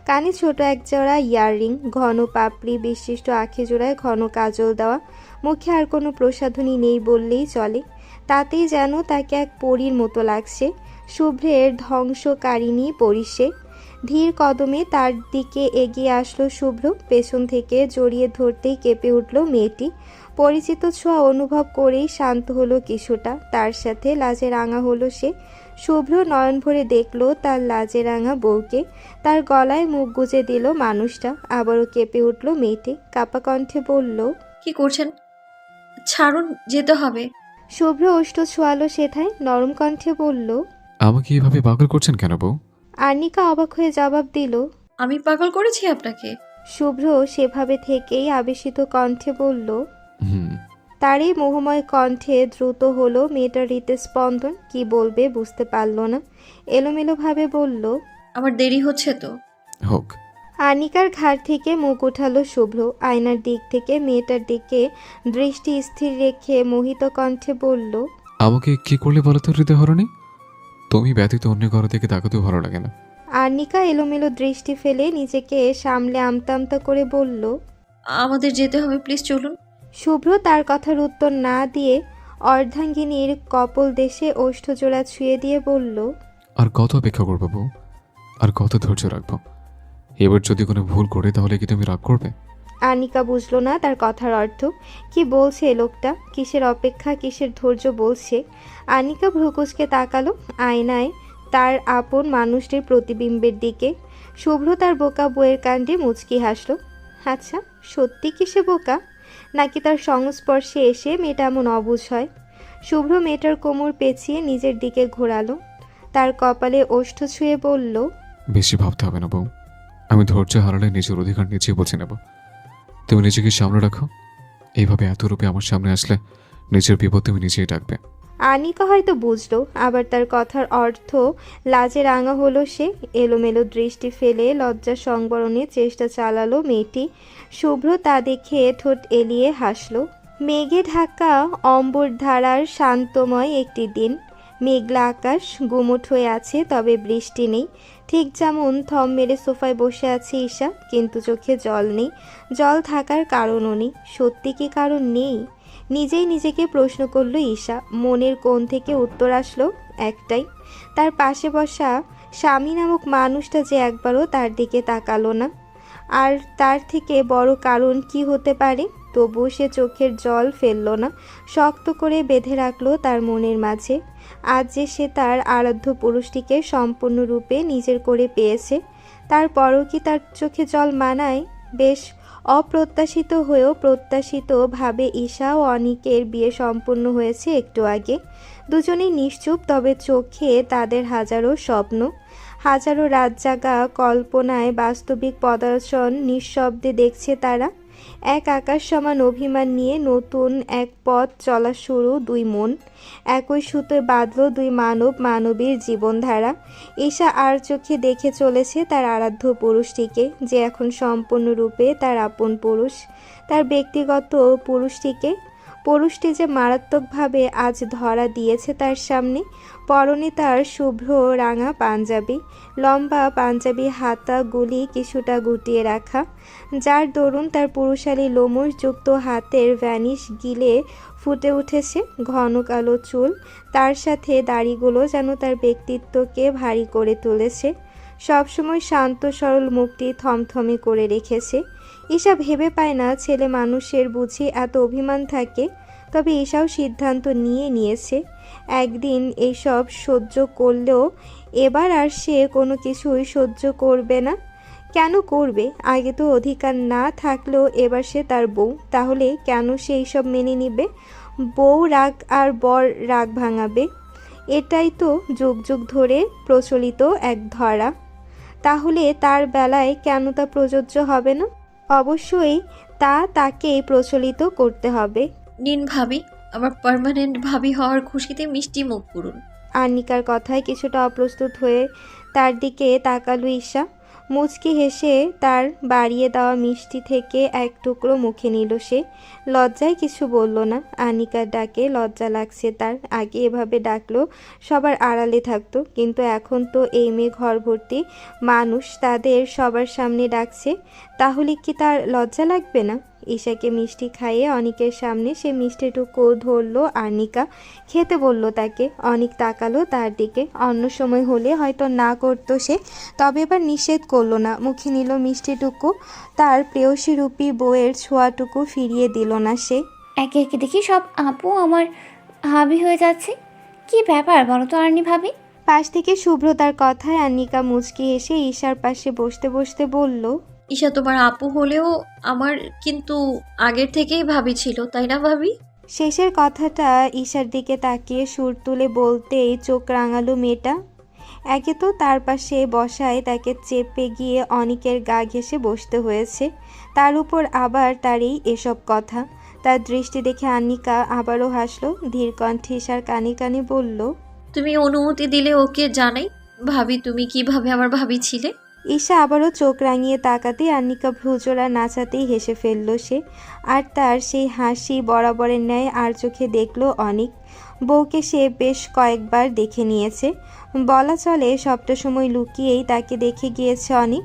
কানে ছোট একজোড়া ইয়াররিং, ঘন পাপড়ি বিশিষ্ট আঁখি জোড়ায় ঘন কাজল দেওয়া। মুখে আর কোনো প্রসাধনী নেই বললেই চলে। তাতেই যেন তাকে এক পরীর মতো লাগছে। শুভ্রের ধ্বংসকারিণী পরী সে। ধীর কদমে তার দিকে এগিয়ে আসলো শুভ্র। পেছন থেকে জড়িয়ে ধরতেই কেঁপে উঠল মেয়েটি। পরিচিত ছোঁয়া অনুভব করেই শান্ত হলো কিছুটা। তার সাথে লাজে রাঙা হলো সে। শুভ্র নয়ন ভরে দেখল তার লাজে রাঙা বউকে। তার গলায় মুখ গুজে দিল মানুষটা। আবারও কেঁপে উঠল মেয়েটি। কাপা কণ্ঠে বলল, কি করছেন? ছাড়ুন, যেতে হবে। শুভ্র ওষ্ঠ ছোঁয়ালো সেথায়। নরম কণ্ঠে বলল, আমাকে এইভাবে পাগল করছেন কেন বউ? আর্নিকা অবাক হয়ে জবাব দিল, আমি পাগল করেছি আপনাকে? শুভ্র সেভাবে থেকেই আবেশিত কণ্ঠে বলল। হুম। তার এই মোহময় কণ্ঠে দ্রুত হলো মেয়েটার হৃদস্পন্দন। কি বলবে বুঝতে পারল না। এলোমেলোভাবে বলল, আমার দেরি হচ্ছে তো। হোক। আনিকার ঘাড় থেকে মুখ উঠালো শুভ্র। আয়নার দিক থেকে মেয়েটার দিকে দৃষ্টি স্থির রেখে মোহিত কণ্ঠে বলল, আমাকে কি করলে বলো তো হৃদয় হরণী? তুমি ব্যতীত অন্য ঘর থেকে তাকাতেও ভালো লাগে না। আর্নিকা এলোমেলো দৃষ্টি ফেলে নিজেকে সামলে আমতা আমতা করে বলল। আমাদের যেতে হবে, প্লিজ চলুন। শুভ্র তার কথার উত্তর না দিয়ে অর্ধাঙ্গিনীর কপল দেশে ওষ্ঠজোড়া ছুঁয়ে দিয়ে বলল, আর কত অপেক্ষা করবো বউ? আর কত ধৈর্য রাখবো? এবার যদি কোনো ভুল করে তাহলে কি তুমি রাগ করবে? আনিকা বুঝলো না তার কথার অর্থ। কি বলছে এ লোকটা? কিসের অপেক্ষা, কিসের ধৈর্য বলছে? আনিকা ভ্রুকুচকে তাকালো আয়নায় তার আপন মানুষটির প্রতিবিম্বের দিকে। শুভ্র তার বোকা বইয়ের কাণ্ডে মুচকি হাসল। আচ্ছা, সত্যি কি সে বোকা, নাকি তার সংস্পর্শে এসে মেয়েটা এমন অবুঝ হয়? শুভ্র মেয়েটার কোমর পেঁচিয়ে নিজের দিকে ঘোরালো। তার কপালে ওষ্ঠ ছুঁয়ে বলল, বেশি ভাবতে হবে না বউ। আমি ধৈর্য হারালে নিজের অধিকার নিজেই বুঝে নেব। তুমি নিজেকে সামনে রাখো। এইভাবে এত রূপে আমার সামনে আসলে নিজের বিপদ তুমি নিজেই ডাকবে। আনিকা হয়তো বুঝলো, আবার তার কথার অর্থ লাজে রাঙা হলো সে। এলোমেলো দৃষ্টি ফেলে লজ্জা সংবরণের চেষ্টা চালালো মেয়েটি। শুভ্র তা দেখে ঠোঁট এলিয়ে হাসলো। মেঘে ঢাকা অম্বর ধারার শান্তময় একটি দিন। মেঘলা আকাশ, গুমোট হয়ে আছে, তবে বৃষ্টি নেই। ঠিক যেমন থম মেরে সোফায় বসে আছে ঈশা, কিন্তু চোখে জল নেই। জল থাকার কারণও নেই। সত্যি কি কারণ নেই? নিজেই নিজেকে প্রশ্ন করলো ঈশা। মনের কোণ থেকে উত্তর আসলো একটাই, তার পাশে বসা স্বামী নামক মানুষটা যে একবারও তার দিকে তাকালো না। আর তার থেকে বড় কারণ কি হতে পারে? তবুও সে চোখের জল ফেলল না, শক্ত করে বেঁধে রাখলো তার মনের মাঝে। আজ যে সে তার আরাধ্য পুরুষটিকে সম্পূর্ণরূপে নিজের করে পেয়েছে, তারপরও কি তার চোখে জল মানায়? বেশ অপ্রত্যাশিত হয়েও প্রত্যাশিতভাবে ঈশা ও অনিকের বিয়ে সম্পূর্ণ হয়েছে একটু আগে। দুজনেই নিশ্চুপ, তবে চোখে তাদের হাজারো স্বপ্ন, হাজারো রাত জাগা কল্পনায় বাস্তবিক পদার্শন নিঃশব্দে দেখছে তারা। এক আকাশ সমান অভিমান নিয়ে নতুন এক পথ চলা শুরু দুই মন। একই সুতোয় বাঁধল দুই মানব মানবীর জীবনধারা। ঈশা আর চোখে দেখে চলেছে তার আরাধ্য পুরুষটিকে, যে এখন সম্পূর্ণরূপে তার আপন পুরুষ, তার ব্যক্তিগত পুরুষটিকে। পুরুষটি যে মারাত্মকভাবে আজ ধরা দিয়েছে তার সামনে। পরনে তার শুভ্র রাঙা পাঞ্জাবি, লম্বা পাঞ্জাবি হাতাগুলি কিছুটা গুটিয়ে রাখা, যার দরুন তার পুরুষালী লোমশযুক্ত হাতের ভ্যানিশ গিলে ফুটে উঠেছে ঘন কালো চুল। তার সাথে দাড়িগুলো যেন তার ব্যক্তিত্বকে ভারী করে তুলেছে। সবসময় শান্ত সরল মুখটি থমথমে করে রেখেছে। ঈশা ভেবে পায় না ছেলে মানুষের বুঝি এত অভিমান থাকে। তবে ঈশাও সিদ্ধান্ত নিয়েছে একদিন এইসব সহ্য করলেও এবার আর সে কোনো কিছুই সহ্য করবে না। কেন করবে? আগে তো অধিকার না থাকলেও এবার সে তার বউ, তাহলে কেন সে এইসব মেনে নিবে? বউ রাগ আর বর রাগ ভাঙাবে, এটাই তো যুগ যুগ ধরে প্রচলিত এক ধরা। তাহলে তার বেলায় কেন তা প্রযোজ্য হবে না? অবশ্যই তা তাকে প্রচলিত করতে হবে। নিন ভাবি, আমার পার্মানেন্ট ভাবি হওয়ার খুশিতে মিষ্টি মুখ করুন। আর্নিকার কথায় কিছুটা অপ্রস্তুত হয়ে তার দিকে তাকালো ঈশা। মুচকি হেসে তার বাড়িয়ে দেওয়া মিষ্টি থেকে এক টুকরো মুখে নিল সে। লজ্জায় কিছু বলল না। আর্নিকার ডাকে লজ্জা লাগছে তার। আগে এভাবে ডাকলো সবার আড়ালে থাকতো, কিন্তু এখন তো এই মেয়ে ঘর ভর্তি মানুষ তাদের সবার সামনে ডাকছে, তাহলে কি তার লজ্জা লাগবে না? ঈশাকে মিষ্টি খাইয়ে অনিকের সামনে সে মিষ্টিটুকু ধরলো আর্নিকা, খেতে বলল তাকে। অনিক তাকালো তার দিকে। অন্য সময় হলে হয়তো না করতো সে, তবে এবার নিষেধ করলো না। মুখে নিল মিষ্টিটুকু। তার প্রেয়সীরূপী বউয়ের ছোঁয়াটুকু ফিরিয়ে দিল না সে। একে একে দেখি সব আপু আমার হাবি হয়ে যাচ্ছে। কি ব্যাপার বলো তো আর্নি ভাবি? পাশ থেকে শুভ্রতার কথায় আর্নিকা মুচকি এসে ঈশার পাশে বসতে বসতে বলল, ঈশা তোমার আপু হলেও আমার কিন্তু আগের থেকেই ভাবি ছিল, তাই না ভাবি? শেষের কথাটা ঈশার দিকে তাকিয়ে সুর তুলে বলতেই চোখ রাঙালো মেয়েটা। একে তো তার পাশে বসায় তাকে চেপে গিয়ে অনিকের গা ঘেঁষে বসতে হয়েছে, তার উপর আবার তারই এসব কথা। তার দৃষ্টি দেখে আর্নিকা আবারও হাসলো। ধীর কণ্ঠে ঈশার কানে কানে বলল, তুমি অনুমতি দিলে ওকে জানাই। ভাবি তুমি কিভাবে আমার ভাবি ছিলে? ঈশা আবারও চোখ রাঙিয়ে তাকাতেই আর্নিকা ভ্রুজোড়া নাচাতেই হেসে ফেলল সে। আর তার সেই হাসি বরাবরের ন্যায় আর চোখে দেখল অনিক। বউকে সে বেশ কয়েকবার দেখে নিয়েছে, বলা চলে সবটা সময় লুকিয়েই তাকে দেখে গিয়েছে অনিক।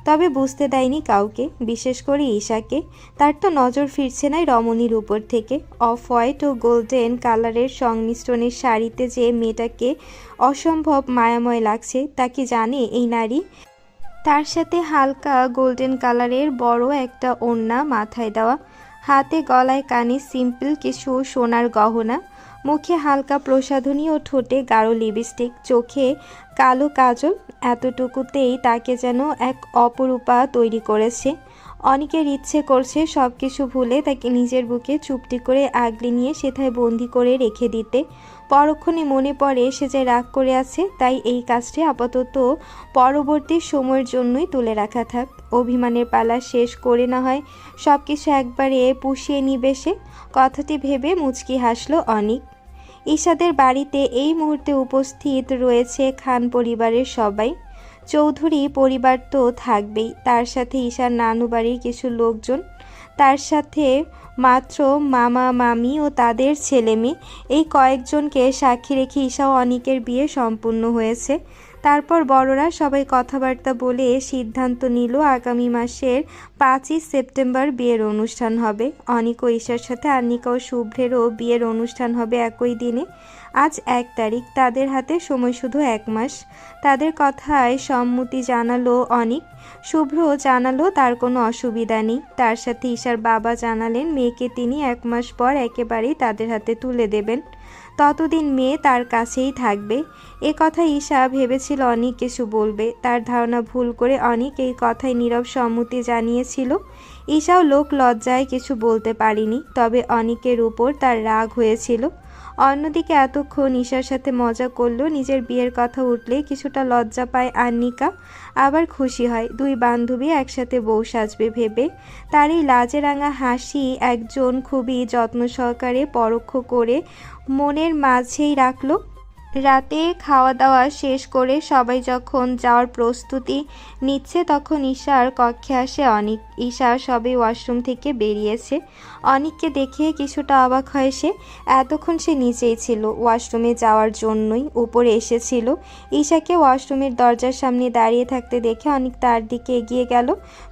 তবে বুঝতে দেয়নি কাউকে, বিশেষ করে ঈশাকে। তার তো নজর ফিরছে না রমণীর উপর থেকে। অফ হোয়াইট ও গোল্ডেন কালারের সংমিশ্রণের শাড়িতে যে মেয়েটাকে অসম্ভব মায়াময় লাগছে তা কি জানে এই নারী? তার সাথে হালকা গোল্ডেন কালারের বড় একটা ওড়না মাথায় দেওয়া, হাতে গলায় কানে সিম্পল কিছু সোনার গহনা, মুখে হালকা প্রসাধনী ও ঠোঁটে গাঢ় লিপস্টিক, চোখে কালো কাজল। এতটুকুতেই তাকে যেন এক অপরূপা তৈরি করেছে। অনেকের ইচ্ছে করছে সব কিছু ভুলে তাকে নিজের বুকে চুপটি করে আগলে নিয়ে সেথায় বন্দি করে রেখে দিতে। পরক্ষণে মনে পড়ে সে যে রাগ করে আছে, তাই এই কাজটি আপাতত পরবর্তী সময়ের জন্যই তুলে রাখা থাক। অভিমানের পালা শেষ করে না হয় সব কিছু একবারে পুষিয়ে নিবে সে। কথাটি ভেবে মুচকি হাসল অনিক। ঈশাদের বাড়িতে এই মুহূর্তে উপস্থিত রয়েছে খান পরিবারের সবাই। চৌধুরী পরিবার তো থাকবেই, তার সাথে ঈশার নানু বাড়ির কিছু লোকজন, তার সাথে মাত্র মামা মামি ও তাদের ছেলে মেয়ে। এই কয়েকজনকে সাক্ষী রেখে ঈশা ও অনিকের বিয়ে সম্পূর্ণ হয়েছে। তারপর বড়রা সবাই কথাবার্তা বলে সিদ্ধান্ত নিল আগামী মাসের 5ই সেপ্টেম্বর বিয়ের অনুষ্ঠান হবে। অনিক ও ঈশার সাথে আর্নিকা ও শুভ্রেরও বিয়ের অনুষ্ঠান হবে একই দিনে। আজ 1 তারিখ, তাদের হাতে সময় শুধু 1 মাস। তাদের কথায় সম্মতি জানালো অনিক। শুভ্র জানালো তার কোনো অসুবিধা নেই। তার সাথে ঈশার বাবা জানালেন মেয়েকে তিনি 1 মাস পর একেবারেই তাদের হাতে তুলে দেবেন, ততদিন মেয়ে তার কাছেই থাকবে। এ কথা ঈশা ভেবেছিল অনিক কিছু বলবে, তার ধারণা ভুল করে অনিক এই কথায় নীরব সম্মতি জানিয়েছিল। ঈশাও লোক লজ্জায় কিছু বলতে পারেনি, তবে অনিকের উপর তার রাগ হয়েছিল। অন্যদিকে এতক্ষণ ঈশার সাথে মজা করলো, নিজের বিয়ের কথা উঠলে কিছুটা লজ্জা পায় আর্নিকা, আবার খুশি হয়। 2 বান্ধবী একসাথে বউ সাজবে ভেবে। তার এই লাজে রাঙা হাসি একজন খুবই যত্ন সহকারে পরোক্ষ করে মনের মাঝেই রাখলো। রাতে খাওয়া দাওয়া শেষ করে সবাই যখন যাওয়ার প্রস্তুতি নিচ্ছে তখন ঈশার কক্ষে আসে অনিক। ঈশা সবে ওয়াশরুম থেকে বেরিয়েছে। অনিককে দেখে কিছুটা অবাক হয় সে। এতক্ষণ সে নিচেই ছিল, ওয়াশরুমে যাওয়ার জন্যই উপরে এসেছিল। ঈশাকে ওয়াশরুমের দরজার সামনে দাঁড়িয়ে থাকতে দেখে অনিক তার দিকে এগিয়ে গেল।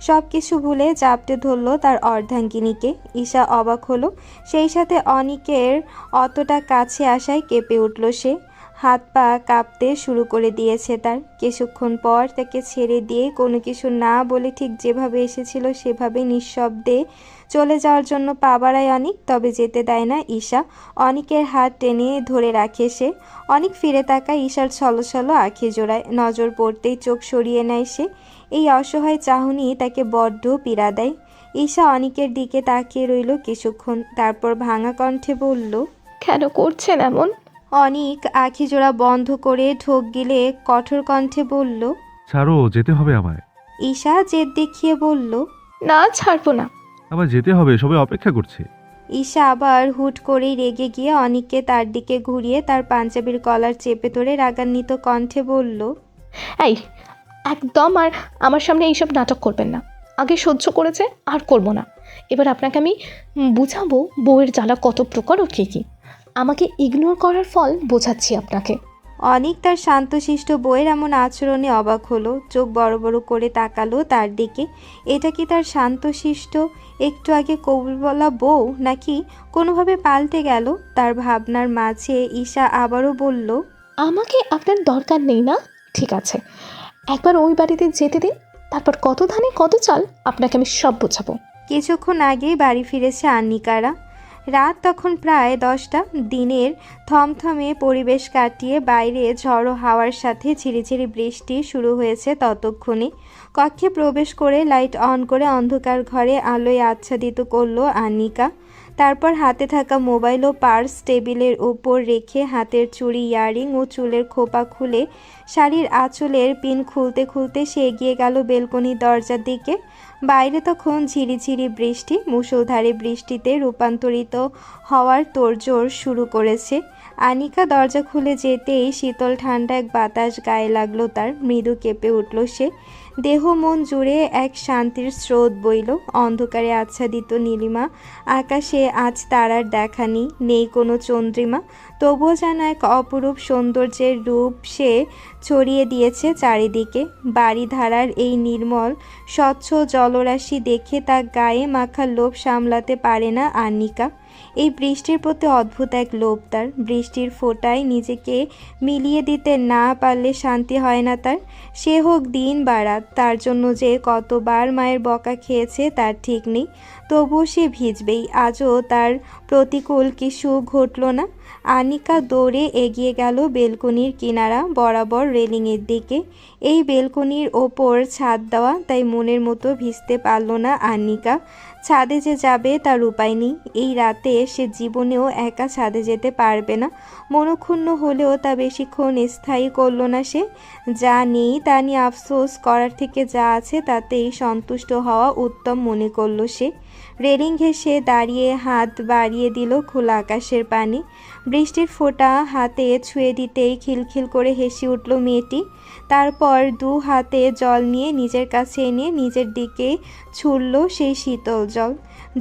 সব কিছু ভুলে জাপটে ধরল তার অর্ধাঙ্গিনীকে। ঈশা অবাক হলো, সেই সাথে অনিকের অতটা কাছে আসায় কেঁপে উঠল সে। হাত পা কাঁপতে শুরু করে দিয়েছে তার। কিছুক্ষণ পর তাকে ছেড়ে দিয়ে কোনো কিছু না বলে ঠিক যেভাবে এসেছিল সেভাবে নিঃশব্দে চলে যাওয়ার জন্য পা বাড়ায় অনিক, তবে যেতে দেয় না ঈশা। অনিকের হাত টেনে ধরে রাখে সে। অনিক ফিরে তাকায়, ঈশার ছলছল আঁখি জোড়ায় নজর পড়তেই চোখ সরিয়ে নেয় সে। এই অসহায় চাহনি তাকে বড্ড পীড়া দেয়। ঈশা অনিকের দিকে তাকিয়ে রইল কিছুক্ষণ, তারপর ভাঙা কণ্ঠে বলল, কেন করছেন এমন? অনিক আঁখি জোড়া বন্ধ করে ঢোক গিলে কঠোর কণ্ঠে বলল। ছাড়ো, যেতে হবে আমায়। ঈশা জেদ দেখিয়ে বলল, না, ছাড়বো না। আবার যেতে হবে, সবাই অপেক্ষা করছে। ঈশা আবার হুট করেই রেগে গিয়ে অনিককে তার দিকে ঘুরিয়ে তার পাঞ্জাবির কলার চেপে ধরে রাগান্বিত কণ্ঠে বলল, এই, একদম আর আমার সামনে এইসব নাটক করবেন না। আগে সহ্য করেছে, আর করব না। এবার আপনাকে আমি বুঝাবো বউয়ের জ্বালা কত প্রকার ও কী কী। আমাকে ইগনোর করার ফল বোঝাচ্ছি আপনাকে। অনিক তার শান্তশিষ্ট বইয়ের এমন আচরণে অবাক হলো, চোখ বড় বড় করে তাকালো তার দিকে। এটা কি তার শান্তশিষ্ট একটু আগে কবুল বলা বউ, নাকি কোনোভাবে পাল্টে গেল? তার ভাবনার মাঝে ঈশা আবারও বলল, আমাকে আপনার দরকার নেই না? ঠিক আছে, একবার ওই বাড়িতে যেতে দিন, তারপর কত ধানে কত চাল আপনাকে আমি সব বোঝাবো। কিছুক্ষণ আগেই বাড়ি ফিরেছে আন্নিকারা। রাত তখন প্রায় 10টা। দিনের থমথমে পরিবেশ কাটিয়ে বাইরে ঝড়ো হাওয়ার সাথে ঝিরিঝিরি বৃষ্টি শুরু হয়েছে ততক্ষণে। কক্ষে প্রবেশ করে লাইট অন করে অন্ধকার ঘরে আলোয় আচ্ছাদিত করলো আন্নিকা। তারপর হাতে থাকা মোবাইল ও পার্স টেবিলের ওপর রেখে হাতের চুড়ি, ইয়ারিং ও চুলের খোপা খুলে শাড়ির আঁচলের পিন খুলতে খুলতে সে এগিয়ে গেল বেলকনির দরজার দিকে। বাইরে তখন ঝিরিঝিরি বৃষ্টি মুষলধারে বৃষ্টিতে রূপান্তরিত হওয়ার তোড়জোড় শুরু করেছে। আনিকা দরজা খুলে যেতেই শীতল ঠান্ডা এক বাতাস গায়ে লাগলো তার। মৃদু কেঁপে উঠল সে। দেহ মন জুড়ে এক শান্তির স্রোত বইল। অন্ধকারে আচ্ছাদিত নীলিমা আকাশে আজ তারার দেখা নেই কোনো চন্দ্রিমা। তবুও যেন এক অপরূপ সৌন্দর্যের রূপ সে ছড়িয়ে দিয়েছে চারিদিকে। বাড়িধারার এই নির্মল স্বচ্ছ জলরাশি দেখে তার গায়ে মাখা লোভ সামলাতে পারে না আন্নিকা। এই বৃষ্টির প্রতি অদ্ভুত এক লোভ তার। বৃষ্টির ফোঁটায় নিজেকে মিলিয়ে দিতে না পারলে শান্তি হয় না তার। সে হোক দিন বা রাত, তার জন্য যে কতবার মায়ের বকা খেয়েছে তার ঠিক নেই। তবুও সে ভিজবেই। আজও তার প্রতিকূল কিছু ঘটল না। আনিকা দৌড়ে এগিয়ে গেল বেলকনির কিনারা বরাবর রেলিংয়ের দিকে। এই বেলকনির ওপর ছাদ দেওয়া, তাই মনের মতো ভিজতে পারল না আনিকা। ছাদে যে যাবে তার উপায় নেই। এই রাতে সে জীবনেও একা ছাদে যেতে পারবে না। মনক্ষুণ্ণ হলেও তা বেশিক্ষণ স্থায়ী করল না সে। যা নেই তা নিয়ে আফসোস করার থেকে যা আছে তাতেই সন্তুষ্ট হওয়া উত্তম মনে করল সে। রেলিং ঘেঁষে দাঁড়িয়ে হাত বাড়িয়ে দিল খোলা আকাশের পানে। বৃষ্টির ফোঁটা হাতে ছুঁয়ে দিতেই খিলখিল করে হেসে উঠল মেয়েটি। তারপর দু হাতে জল নিয়ে নিজের কাছে এনে নিজের দিকে ছুড়ল সেই শীতল জল।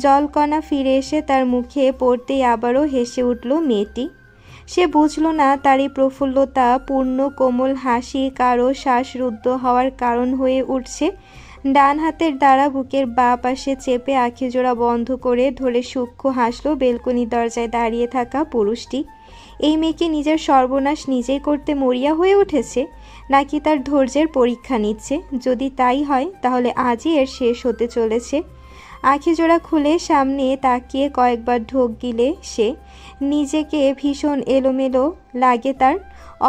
জলকণা ফিরে এসে তার মুখে পড়তেই আবারও হেসে উঠল মেয়েটি। সে বুঝল না তার এই প্রফুল্লতা পূর্ণ কোমল হাসি কারো শ্বাসরুদ্ধ হওয়ার কারণ হয়ে উঠছে। ডান হাতের দ্বারা বুকের বাঁ পাশে চেপে আঁখিজোড়া বন্ধ করে ধরে সূক্ষ্ম হাসল বেলকনির দরজায় দাঁড়িয়ে থাকা পুরুষটি। এই মেয়েকে নিজের সর্বনাশ নিজেই করতে মরিয়া হয়ে উঠেছে, নাকি তার ধৈর্যের পরীক্ষা নিচ্ছে? যদি তাই হয় তাহলে আজই এর শেষ হতে চলেছে। আঁখিজোড়া খুলে সামনে তাকিয়ে কয়েকবার ঢোক গিলে সে। নিজেকে ভীষণ এলোমেলো লাগে তার।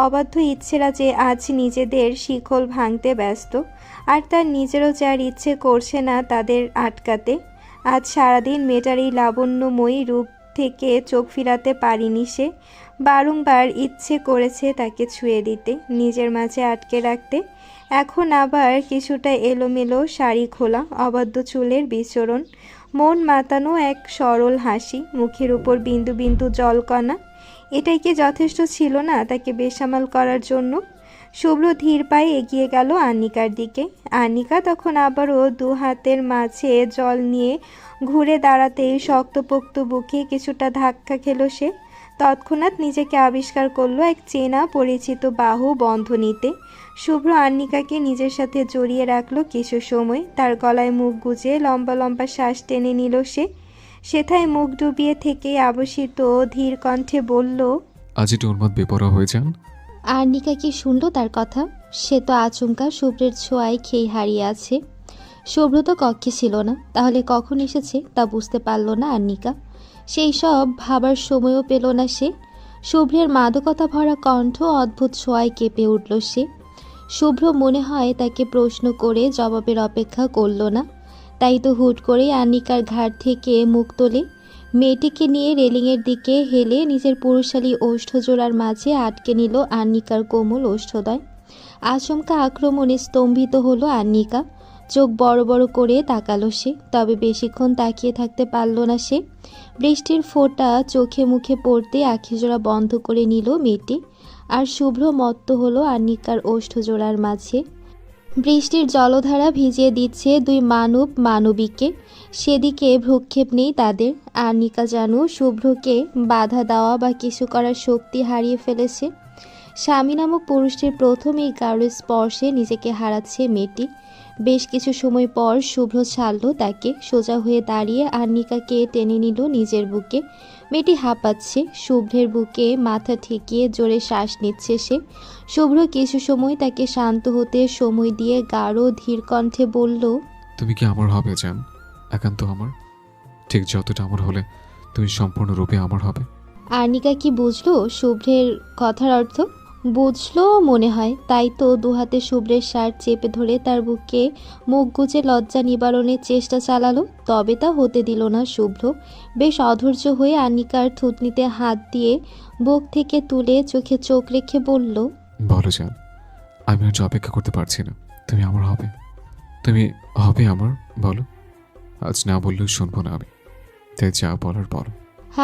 অবাধ্য ইচ্ছেরা যে আজ নিজেদের শিকল ভাঙতে ব্যস্ত, আর তার নিজেরও যার ইচ্ছে করছে না তাদের আটকাতে। আজ সারাদিন মেয়েটার এই লাবণ্যময়ী রূপ থেকে চোখ ফিরাতে পারিনি সে। বারংবার ইচ্ছে করেছে তাকে ছুঁয়ে দিতে, নিজের মাঝে আটকে রাখতে। এখন আবার কিছুটা এলোমেলো শাড়ি খোলা, অবাধ্য চুলের বিচরণ, মন মাতানো এক সরল হাসি, মুখের উপর বিন্দু বিন্দু জলকণা। এটাই কি যথেষ্ট ছিল না তাকে বেসামাল করার জন্য? শুভ্র ধীর পায়ে এগিয়ে গেল আনিকার দিকে। আনিকা তখন আবারও দু হাতের মাঝে জল নিয়ে ঘুরে দাঁড়াতেই শক্তপোক্ত বুকে কিছুটা ধাক্কা খেল সে। তৎক্ষণাৎ নিজেকে আবিষ্কার করলো এক চেনা পরিচিত বাহু বন্ধনীতে। শুভ্র আন্নিকাকে নিজের সাথে জড়িয়ে রাখলো কিছু সময়। তার গলায় মুখ গুজে লম্বা লম্বা শ্বাস টেনে নিল সে। সেথায় মুখ ডুবিয়ে থেকে আবশিত ধীর কণ্ঠে বলল, আজ একটু উন্মাদ বেপরোয়া হয়ে যান। আর্নিকা কি শুনল তার কথা? সে তো আচমকা শুভ্রের ছোঁয়ায় খেই হারিয়ে আছে। শুভ্র তো কক্ষে ছিল না, তাহলে কখন এসেছে তা বুঝতে পারল না আর্নিকা। সেই সব ভাবার সময়ও পেল না সে। শুভ্রের মাদকতা ভরা কণ্ঠ অদ্ভুত ছোঁয়ায় কেঁপে উঠল সে। শুভ্র মনে হয় তাকে প্রশ্ন করে জবাবের অপেক্ষা করল না, তাই তো হুট করেই আর্নিকার ঘাট থেকে মুখ তোলে। মেয়েটিকে নিয়ে রেলিংয়ের দিকে হেলে নিজের পুরুষালী ওষ্ঠজোড়ার মাঝে আটকে নিল আর্নিকার কোমল ওষ্ঠদয়। আচমকা আক্রমণে স্তম্ভিত হলো আর্নিকা। চোখ বড় বড় করে তাকালো সে, তবে বেশিক্ষণ তাকিয়ে থাকতে পারল না সে। বৃষ্টির ফোঁটা চোখে মুখে পড়তে আখিজোড়া বন্ধ করে নিল মেয়েটি, আর শুভ্র মত্ত হলো আর্নিকার ওষ্ঠজোড়ার মাঝে। বৃষ্টির জলধারা ভিজিয়ে দিচ্ছে দুই মানবীকে, সেদিকে ভ্রুক্ষেপ নেই তাদের। আর্নিকা যেন শুভ্রকে বাধা দেওয়া বা কিছু করার শক্তি হারিয়ে ফেলেছে। স্বামী নামক পুরুষটির প্রথম এই গাঢ় স্পর্শে নিজেকে হারাচ্ছে মেয়েটি। বেশ কিছু সময় পর শুভ্র ছাড়ল তাকে, সোজা হয়ে দাঁড়িয়ে আর্নিকাকে টেনে নিল নিজের বুকে। মেয়েটি হাঁপাচ্ছে, শুভ্রের বুকে মাথা ঠেকিয়ে জোরে শ্বাস নিচ্ছে সে। শুভ্র কিছু সময় তাকে শান্ত হতে সময় দিয়ে গাঢ় ধীর কণ্ঠে বলল, তুমি কি আমার হবে জান? একান্ত আমার, ঠিক যতটা আমার হলে তুমি সম্পূর্ণরূপে আমার হবে। আর্নিকা কি বুঝলো শুভ্রের কথার অর্থ? বুঝলো মনে হয়, তাই তো দুহাতে শুভ্রের শার্ট চেপে ধরে তার বুকে মুখ গুজে লজ্জা নিবারণের চেষ্টা চালালো। তবে তা হতে দিল না শুভ্র। বেশ অধৈর্য হয়ে আর্নিকার থুতনিতে হাত দিয়ে বুক থেকে তুলে চোখে চোখ রেখে বলল, বলো জান, আমি আর অপেক্ষা করতে পারছি না। তুমি আমার হবে, তুমি হবে আমার, বলো। আজ না বললেও শুনবো না আমি, তাই যা বলার বলো।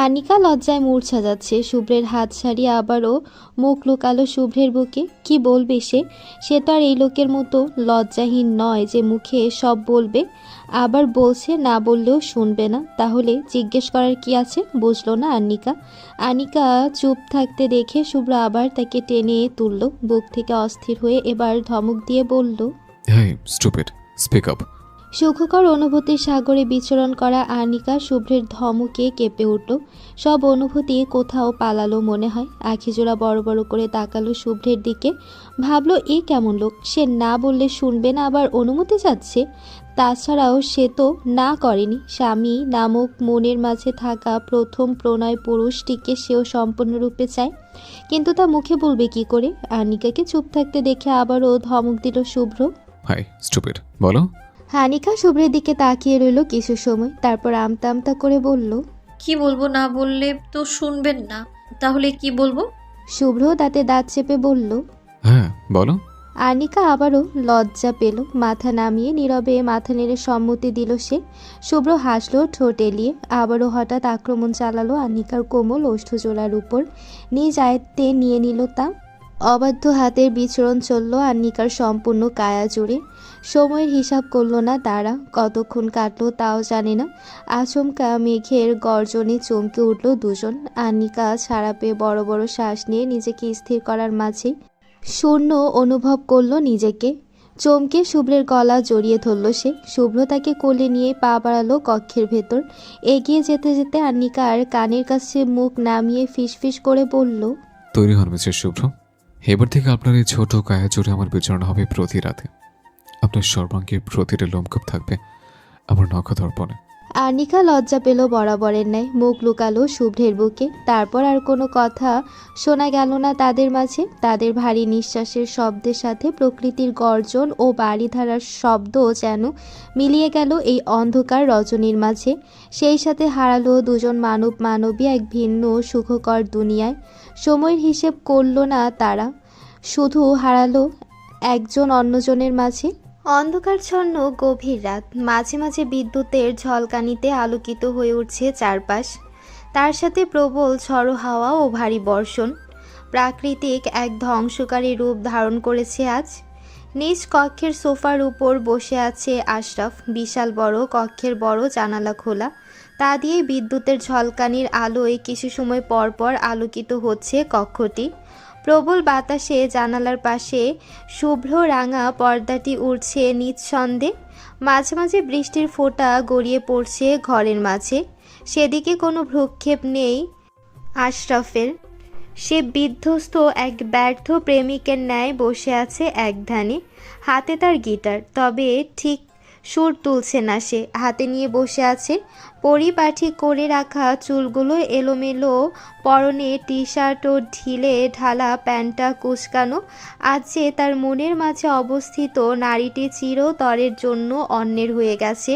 আর্নিকা লজ্জায় মূর্ছা যাচ্ছে। শুভ্রের হাত ছাড়িয়ে আবারও মুখ লুকালো শুভ্রের বুকে। কি বলবে সে তো আর এই লোকের মতো লজ্জাহীন নয় যে মুখে সব বলবে, আবার বলছে না বললেও শুনবে না। তাহলে জিজ্ঞেস করার কি আছে? বুঝলো না আর্নিকা চুপ থাকতে দেখে শুভ্র আবার তাকে টেনে তুলল বুক থেকে অস্থির হয়ে। এবার ধমক দিয়ে বলল, হ্যাঁ স্টুপিড, স্পিক আপ। সুখকর অনুভূতির সাগরে বিচরণ করা আর্নিকা শুভ্রের ধমকে কেঁপে উঠল। সব অনুভূতি কোথাও পালালো মনে হয়। আখিজোড়া বড় বড় করে তাকালো শুভ্রের দিকে। ভাবলো এ কেমন লোক, সে না বললে শুনবে না, আবার অনুমতি চাচ্ছে। তাছাড়াও সে তো না করেনি। স্বামী নামক মনের মাঝে থাকা প্রথম প্রণয় পুরুষটিকে সেও সম্পূর্ণরূপে চায়, কিন্তু তা মুখে বলবে কি করে? আর্নিকাকে চুপ থাকতে দেখে আবারও ধমক দিল শুভ্র। হাই স্টুপিড, বলো। আর্নিকা শুভ্রের দিকে তাকিয়ে রইল কিছু সময়, তারপর আমতা আমতা করে বলল, কি বলবো? না বললে তো শুনবেন না, তাহলে কি বলবো? শুভ্র দাঁতে দাঁত চেপে বলল। হ্যাঁ বলো। আর্নিকা আবারও লজ্জা পেল, মাথা নামিয়ে নীরবে মাথা নেড়ে সম্মতি দিল সে। শুভ্র হাসলো ঠোঁট এলিয়ে, আবারও হঠাৎ আক্রমণ চালালো আর্নিকার কোমল ওষ্ঠজোড়ার উপর। নিজ আয়ত্তে নিয়ে নিল তা। অবাধ্য হাতের বিচরণ চলল আর্নিকার সম্পূর্ণ কায়া জুড়ে। সময়ের হিসাব করলো না তারা, কতক্ষণ কাটলো তাও জানে না। আচমকা মেঘের গর্জনে চমকে উঠল দুজন। আর্নিকা ছাড়া পেয়ে বড় বড় শ্বাস নিয়ে নিজেকে স্থির করার মাঝে শূন্য অনুভব করলো নিজেকে। চমকে শুভ্রের গলা জড়িয়ে ধরল সে। শুভ্র তাকে কোলে নিয়ে পা বাড়ালো কক্ষের ভেতর। এগিয়ে যেতে যেতে আর্নিকার কানের কাছে মুখ নামিয়ে ফিসফিস করে বলল, তৈরি হন মিস্টার শুভ্র, এবার থেকে আপনার এই ছোট কায়া জুড়ে আমার বিচরণ হবে প্রতি রাতে। আপনার সর্বাঙ্গের প্রতিটা লোমকূপ থাকবে আমার নখদর্পণে। আর্নিকা লজ্জা পেল বরাবরের ন্যায়, মুখ লুকালো শুভ্রের বুকে। তারপর আর কোনো কথা শোনা গেল না তাদের মাঝে। তাদের ভারী নিঃশ্বাসের শব্দের সাথে প্রকৃতির গর্জন ও বাড়িধারার শব্দ যেন মিলিয়ে গেল এই অন্ধকার রজনীর মাঝে। সেই সাথে হারালো দুজন মানবী এক ভিন্ন সুখকর দুনিয়ায়। সময়ের হিসেব করল না তারা, শুধু হারালো একজন অন্যজনের মাঝে। অন্ধকারচ্ছন্ন গভীর রাত, মাঝে মাঝে বিদ্যুতের ঝলকানিতে আলোকিত হয়ে উঠছে চারপাশ। তার সাথে প্রবল ঝড়ো হাওয়া ও ভারী বর্ষণ। প্রাকৃতিক এক ধ্বংসকারী রূপ ধারণ করেছে আজ। নিজ কক্ষের সোফার উপর বসে আছে আশরাফ। বিশাল বড় কক্ষের বড় জানালা খোলা, তা দিয়ে বিদ্যুতের ঝলকানির আলোয় কিছু সময় পর পর আলোকিত হচ্ছে কক্ষটি। প্রবল বাতাসে জানালার পাশে শুভ্র রাঙা পর্দাটি উড়ছে নিঃছন্দে। মাঝে মাঝে বৃষ্টির ফোঁটা গড়িয়ে পড়ছে ঘরের মাঝে। সেদিকে কোনো ভ্রুক্ষেপ নেই আশরাফের। সে বিধ্বস্ত এক ব্যর্থ প্রেমিকের ন্যায় বসে আছে একধানে। হাতে তার গিটার, তবে ঠিক সুর তুলছে না সে। হাতে নিয়ে বসে আছে পরিপাটি করে রাখা চুলগুলো এলোমেলো, পরনে টি শার্ট ও ঢিলে ঢালা প্যান্টটা কুঁচকানো। আজ যে তার মনের মাঝে অবস্থিত নারীটি চিরতরের জন্য অন্যের হয়ে গেছে,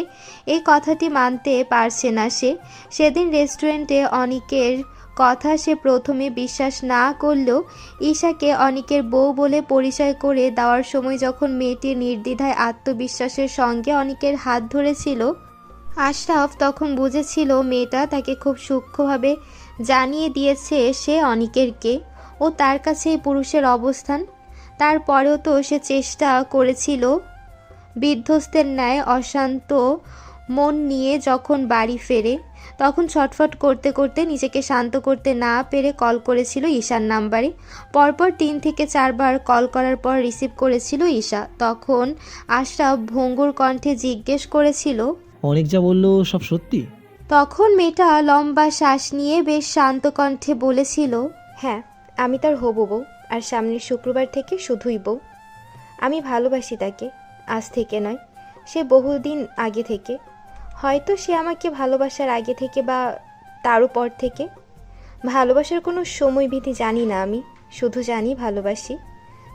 এই কথাটি মানতে পারছে না সে। সেদিন রেস্টুরেন্টে অনিকের কথা সে প্রথমে বিশ্বাস না করলেও ঈশাকে অনিকের বউ বলে পরিচয় করে দেওয়ার সময় যখন মেয়েটি নির্দ্বিধায় আত্মবিশ্বাসের সঙ্গে অনিকের হাত ধরেছিল, আশরাফ তখন বুঝেছিল মেয়েটা তাকে খুব সূক্ষ্মভাবে জানিয়ে দিয়েছে সে অনিকের কে ও তার কাছে এই পুরুষের অবস্থান। তারপরেও তো সে চেষ্টা করেছিল বিধ্বস্তের ন্যায় অশান্ত মন নিয়ে যখন বাড়ি ফেরে তখন ছটফট করতে করতে নিজেকে শান্ত করতে না পেরে কল করেছিল ঈশার নাম্বারে। পরপর 3 থেকে 4 বার কল করার পর রিসিভ করেছিল ঈশা। তখন আশরাফ ভঙ্গুর কণ্ঠে জিজ্ঞেস করেছিল, অনেক যা বললো সব সত্যি? তখন মেয়েটা লম্বা শ্বাস নিয়ে বেশ শান্ত কণ্ঠে বলেছিল, হ্যাঁ আমি তার হবু বউ, আর সামনের শুক্রবার থেকে শুধুই বউ। আমি ভালোবাসি তাকে, আজ থেকে নয়, সে বহুদিন আগে থেকে। হয়তো সে আমাকে ভালোবাসার আগে থেকে বা তারও পর থেকে। ভালোবাসার কোনো সময়বিধি জানি না আমি, শুধু জানি ভালোবাসি।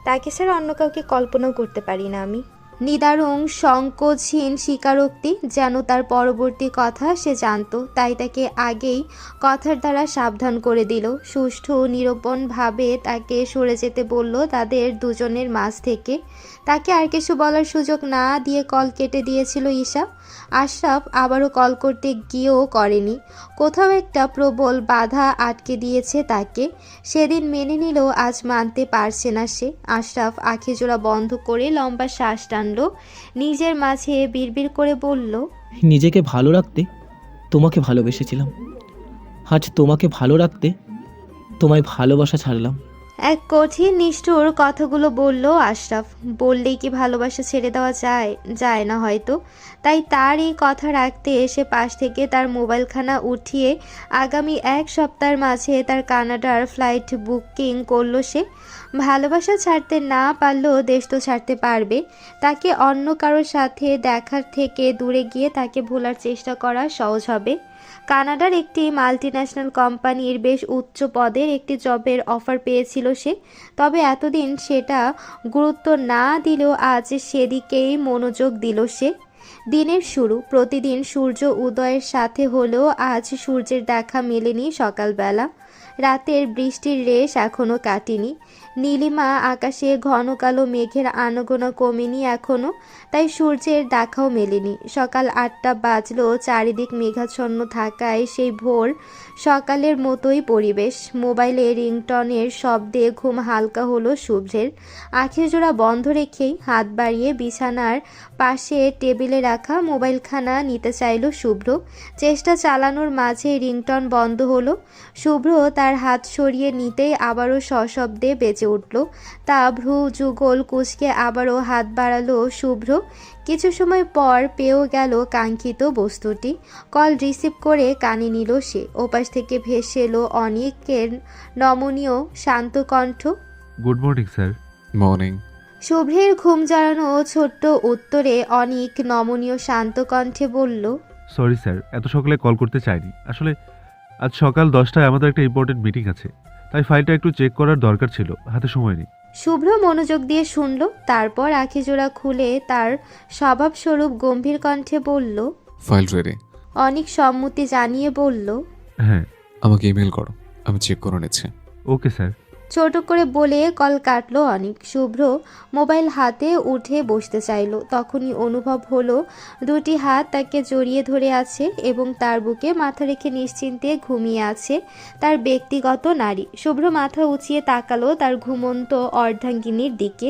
তাকে ছাড়া অন্য কাউকে কল্পনাও করতে পারি না আমি। নিদারুণ সংকোচহীন স্বীকারোক্তি যেন তার পরবর্তী কথা সে জানত, তাই তাকে আগেই কথার দ্বারা সাবধান করে দিল। সুষ্ঠু নিরূপণভাবে তাকে সরে যেতে বলল তাদের দুজনের মাঝ থেকে। তাকে আর কিছু বলার সুযোগ না দিয়ে কল কেটে দিয়েছিল ঈশা। আশরাফ আবারও কল করতে গিয়েও করেনি। কোথাও একটা প্রবল বাধা আটকে দিয়েছে তাকে। সেদিন মেনে নিলেও আজ মানতে পারছে না সে। আশরাফ আখিজোড়া বন্ধ করে লম্বা শ্বাস টানল, নিজের মাঝে বিড়বিড় করে বলল, নিজেকে ভালো রাখতে তোমাকে ভালোবেসেছিলাম, আজ তোমাকে ভালো রাখতে তোমায় ভালোবাসা ছাড়লাম। এক কঠিন নিষ্ঠুর কথাগুলো বলল আশরাফ। বললেই কি ভালোবাসা ছেড়ে দেওয়া যায়? যায় না হয়তো। তাই তার এই কথা রাখতে এসে পাশ থেকে তার মোবাইলখানা উঠিয়ে আগামী 1 সপ্তাহের মাঝে তার কানাডার ফ্লাইট বুকিং করলো সে। ভালোবাসা ছাড়তে না পারলেও দেশ তো ছাড়তে পারবে। তাকে অন্য কারোর সাথে দেখার থেকে দূরে গিয়ে তাকে ভোলার চেষ্টা করা সহজ হবে। কানাডার একটি মাল্টিন্যাশনাল কোম্পানির বেশ উচ্চ পদের একটি জবের অফার পেয়েছিল সে। তবে এতদিন সেটা গুরুত্ব না দিলেও আজ সেদিকেই মনোযোগ দিল সে। দিনের শুরু প্রতিদিন সূর্য উদয়ের সাথে হলেও আজ সূর্যের দেখা মেলেনি সকালবেলা। রাতের বৃষ্টির রেশ এখনও কাটেনি। নীলিমা আকাশে ঘন কালো মেঘের আনাগোনা কমেনি এখনও, তাই সূর্যের দেখাও মেলেনি। সকাল 8টা বাজলো, চারিদিক মেঘাচ্ছন্ন থাকায় সেই ভোর সকালের মতোই পরিবেশ। মোবাইলে রিংটনের শব্দে ঘুম হালকা হলো শুভ্রের। আঁখের জোড়া বন্ধ রেখেই হাত বাড়িয়ে বিছানার পাশে টেবিলে রাখা মোবাইলখানা নিতে চাইল শুভ্র। চেষ্টা চালানোর মাঝে রিংটন বন্ধ হলো। শুভ্র তার হাত সরিয়ে নিতেই আবারও সশব্দে বেজে উঠল। তা ভ্রু যুগল কুঁচকে আবারও হাত বাড়ালো শুভ্র। কিছু সময় পর পেয়েও গেল কাঙ্ক্ষিত বস্তুটি। কল রিসিভ করে কানে নিল সে। ওপাশ থেকে ভেসে এলো অনিকের নমনীয় শান্ত কণ্ঠ, গুড মর্নিং স্যার। মর্নিং। শুভ্রের ঘুম জড়ানো ছোট্ট উত্তরে অনিক নমনীয় শান্ত কণ্ঠে বলল, সরি স্যার, এত সকালে কল করতে চাইনি। আসলে আজ সকাল 10টায় আমাদের একটা ইম্পর্টেন্ট মিটিং আছে, তাই ফাইলটা একটু চেক করার দরকার ছিল, হাতে সময় নেই। শুভ্র মনোযোগ দিয়ে শুনল। তারপর আখিজোড়া খুলে তার স্বভাবস্বরূপ গম্ভীর কণ্ঠে বলল, ফাইল রেডি। অনিক সম্মতি জানিয়ে বলল, হ্যাঁ। আমাকে ইমেল করো, আমি চেক করে নিচ্ছি। Okay sir. ছোট করে বলে কল কাটলো অনিক। শুভ্র মোবাইল হাতে উঠে বসতে চাইল। তখনই অনুভব হলো দুটি হাত তাকে জড়িয়ে ধরে আছে এবং তার বুকে মাথা রেখে নিশ্চিন্তে ঘুমিয়ে আছে তার ব্যক্তিগত নারী। শুভ্র মাথা উঁচিয়ে তাকালো তার ঘুমন্ত অর্ধাঙ্গিনীর দিকে।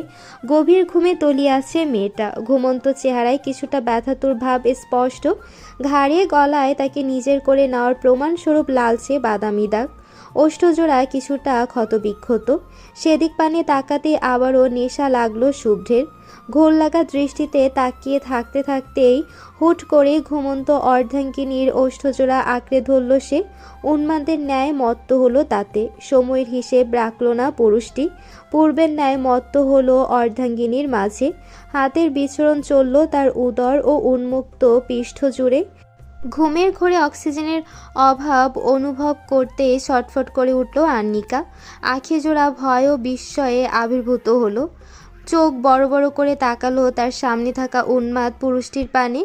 গভীর ঘুমে তলিয়ে আছে মেয়েটা। ঘুমন্ত চেহারায় কিছুটা ব্যথাতুর ভাব স্পষ্ট। ঘাড়ে গলায় তাকে নিজের করে নেওয়ার প্রমাণস্বরূপ লালচে বাদামি দাগ। ওষ্ঠজোড়া কিছুটা ক্ষতবিক্ষত। সেদিক পানে তাকাতে আবারও নেশা লাগলো শুভ্রের। ঘোর লাগা দৃষ্টিতে তাকিয়ে থাকতে থাকতেই হুট করে ঘুমন্ত অর্ধাঙ্গিনীর ওষ্ঠজোড়া আঁকড়ে ধরল সে। উন্মাদের ন্যায় মত্ত হলো তাতে। সময়ের হিসেব রাখল না পুরুষটি। পূর্বের ন্যায় মত্ত হলো অর্ধাঙ্গিনীর মাঝে। হাতের বিচরণ চলল তার উদর ও উন্মুক্ত পৃষ্ঠ জুড়ে। ঘুমের ঘোরে অক্সিজেনের অভাব অনুভব করতে ছটফট করে উঠল আর্নিকা। আঁখি জোড়া ভয় ও বিস্ময়ে আবির্ভূত হলো। চোখ বড় বড় করে তাকালো তার সামনে থাকা উন্মাদ পুরুষটির পানে।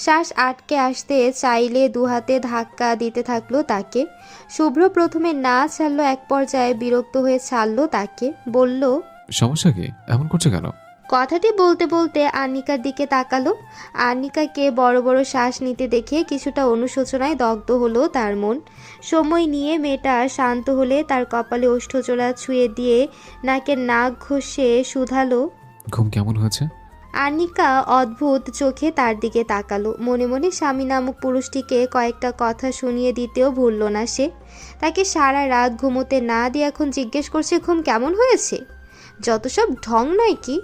শ্বাস আটকে আসতে চাইলে দুহাতে ধাক্কা দিতে থাকলো তাকে। শুভ্র প্রথমে না ছাড়লো, এক পর্যায়ে বিরক্ত হয়ে ছাড়লো তাকে। বলল, সমস্যা কি? এমন করছো কেন? কথাটি বলতে বলতে আনিকার দিকে তাকালো। আনিকাকে বড় বড় শ্বাস নিতে দেখে কিছুটা অনুশোচনায় দগ্ধ হলো তার মন। সময় নিয়ে মেয়েটা শান্ত হলে তার কপালে ওষ্ঠচোরা ছুঁয়ে দিয়ে নাকের নাক ঘষে শুধালো। ঘুম কেমন হয়েছে? আনিকা অদ্ভুত চোখে তার দিকে তাকালো। মনে মনে স্বামী নামক পুরুষটিকে কয়েকটা কথা শুনিয়ে দিতেও ভুলল না সে। তাকে সারা রাত ঘুমোতে না দিয়ে এখন জিজ্ঞেস করছে ঘুম কেমন হয়েছে। যত সব ঢং নয় কি?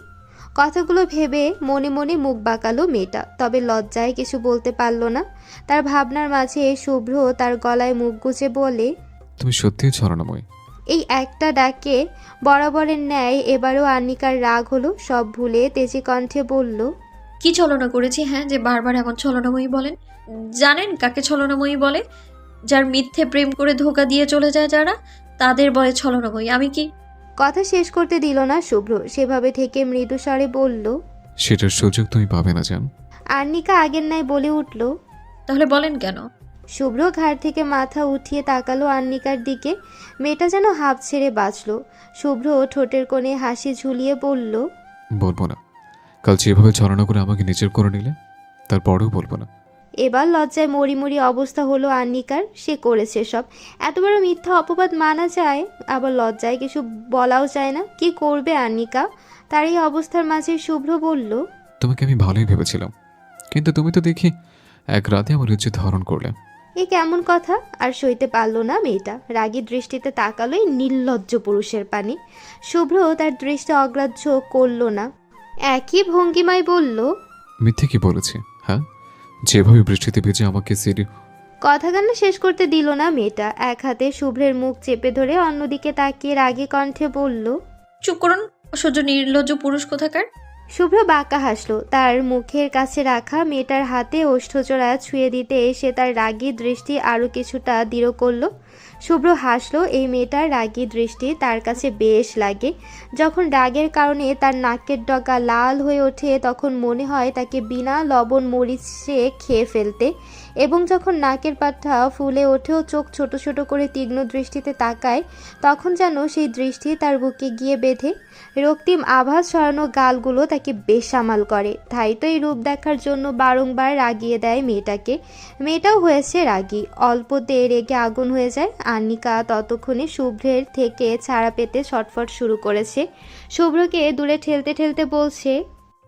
কথাগুলো ভেবে মনে মনে মুখ বাঁকালো মেয়েটা, তবে লজ্জায় কিছু বলতে পারল না। তার ভাবনার মাঝে শুভ্র তার গলায় মুখ গুজে বলে, তুমি সত্যিই ছলনাময়। এই একটা ডাকে বরাবরের ন্যায় এবারও আনিকার রাগ হলো। সব ভুলে তেজি কণ্ঠে বলল, কি ছলনা করেছি হ্যাঁ, যে বারবার এমন ছলনাময়ী বলেন? জানেন কাকে ছলনাময়ী বলে? যার মিথ্যে প্রেম করে ধোকা দিয়ে চলে যায় যারা, তাদের বলে ছলনাময়ী। আমি কি? কথা শেষ করতে দিল না শুভ্র। সেভাবে থেকে মৃদু স্বরে বলল। সেটার সুযোগ তুমি পাবে না জান। আনিকা আগের ন্যায় বলে উঠল। তাহলে বলেন কেন? শুভ্র ঘাড় থেকে মাথা উঠিয়ে তাকালো আন্নিকার দিকে। মেয়েটা যেন হাঁপ ছেড়ে বাঁচল। শুভ্র ঠোঁটের কোণে হাসি ঝুলিয়ে বলল, বলবো না। কাল যেভাবে ছলনা করে আমাকে নিজের করে নিলে, তারপরেও বলবো না। এবার লজ্জায় মরি মরি অবস্থা হলো আন্নিকার। সে করেছে সব। এত বড় মিথ্যা অপবাদ মানা যায়, আবার লজ্জায় কিছু বলাও যায় না। কি করবে আন্নিকা? তার এই অবস্থার মাঝে শুভ্র বলল, তোমাকে আমি ভালোই ভেবেছিলাম, কিন্তু তুমি তো দেখি এক রাতে আমার ইচ্ছে ধারণ করলে। এ কেমন কথা? আর সইতে পারল না মেয়েটা। রাগী দৃষ্টিতে তাকালো এই নির্লজ্জ পুরুষের পানে। শুভ্র তার দৃষ্টি অগ্রাহ্য করল না। একই ভঙ্গিমায় বলল, মিথ্যে কি বলেছি? হ্যাঁ, যেভাবে বৃষ্টিতে ভিজে আমাকে সিঁড়ি। কথা কান্না শেষ করতে দিল না মেয়েটা। এক হাতে শুভ্রের মুখ চেপে ধরে অন্যদিকে তাকিয়ে রাগী কণ্ঠে বলল, চুপ করুন, অসহ্য নির্লজ্জ পুরুষ কোথাকার। শুভ্র বাঁকা হাসলো। তার মুখের কাছে রাখা মেয়েটার হাতে ওষ্ঠচোরা ছুঁয়ে দিতে সে তার রাগী দৃষ্টি আরও কিছুটা দৃঢ় করল। শুভ্র হাসলো। এই মেয়েটার রাগী দৃষ্টি তার কাছে বেশ লাগে। যখন রাগের কারণে তার নাকের ডগা লাল হয়ে ওঠে তখন মনে হয় তাকে বিনা লবণ মরিচে খেয়ে ফেলতে, এবং যখন নাকের পাঠা ফুলে ওঠেও চোখ ছোট ছোট করে তীক্ষ্ণ দৃষ্টিতে তাকায়, তখন যেন সেই দৃষ্টি তার বুকে গিয়ে বেঁধে। রক্তিম আভাস ছড়ানো গালগুলো তাকে বেসামাল করে। তাই তো এই রূপ দেখার জন্য বারংবার রাগিয়ে দেয় মেয়েটাকে। মেয়েটাও হয়েছে রাগী। অল্পতে রেগে আগুন হয়ে যায়। আনিকা ততক্ষণে শুভ্রের থেকে ছাড়া পেতে ছটফট শুরু করেছে। শুভ্রকে দূরে ঠেলতে ঠেলতে বলছে,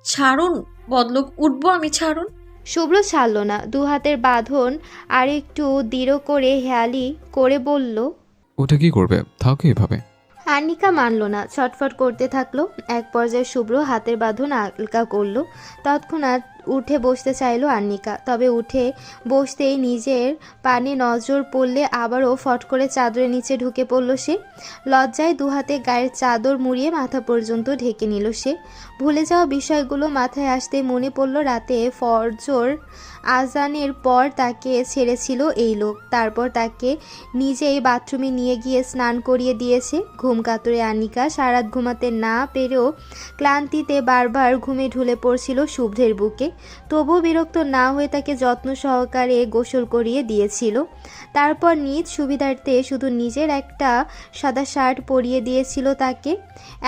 ছাড়ুন বদলোক, উঠবো আমি, ছাড়ুন। শুভ্র ছাড়ল না। দু হাতের বাঁধন আর একটু দৃঢ় করে হেয়ালি করে বলল, ওটা কি করবে? থাকো এভাবে। আনিকা মানল না, ছটফট করতে থাকলো। এক পর্যায়ে শুভ্র হাতের বাঁধন আলকা করলো। তৎক্ষণাৎ উঠে বসতে চাইলো আনিকা, তবে উঠে বসতেই নিজের পানে নজর পড়লে আবারও ফট করে চাদরের নিচে ঢুকে পড়ল সে। লজ্জায় দুহাতে গায়ের চাদর মুড়িয়ে মাথা পর্যন্ত ঢেকে নিল সে। ভুলে যাওয়া বিষয়গুলো মাথায় আসতে মনে পড়ল রাতে ফজর আজানের পর তাকে ছেড়েছিল এই লোক। তারপর তাকে নিজেই বাথরুমে নিয়ে গিয়ে স্নান করিয়ে দিয়েছে। ঘুম কাতরে আনিকা সারাত ঘুমাতে না পেরেও ক্লান্তিতে বারবার ঘুমে ঢুলে পড়ছিল শুভ্রের বুকে। তবুও বিরক্ত না হয়ে তাকে যত্ন সহকারে গোসল করিয়ে দিয়েছিল। তারপর নিজ সুবিধার্থে শুধু নিজের একটা সাদা শার্ট পরিয়ে দিয়েছিল তাকে,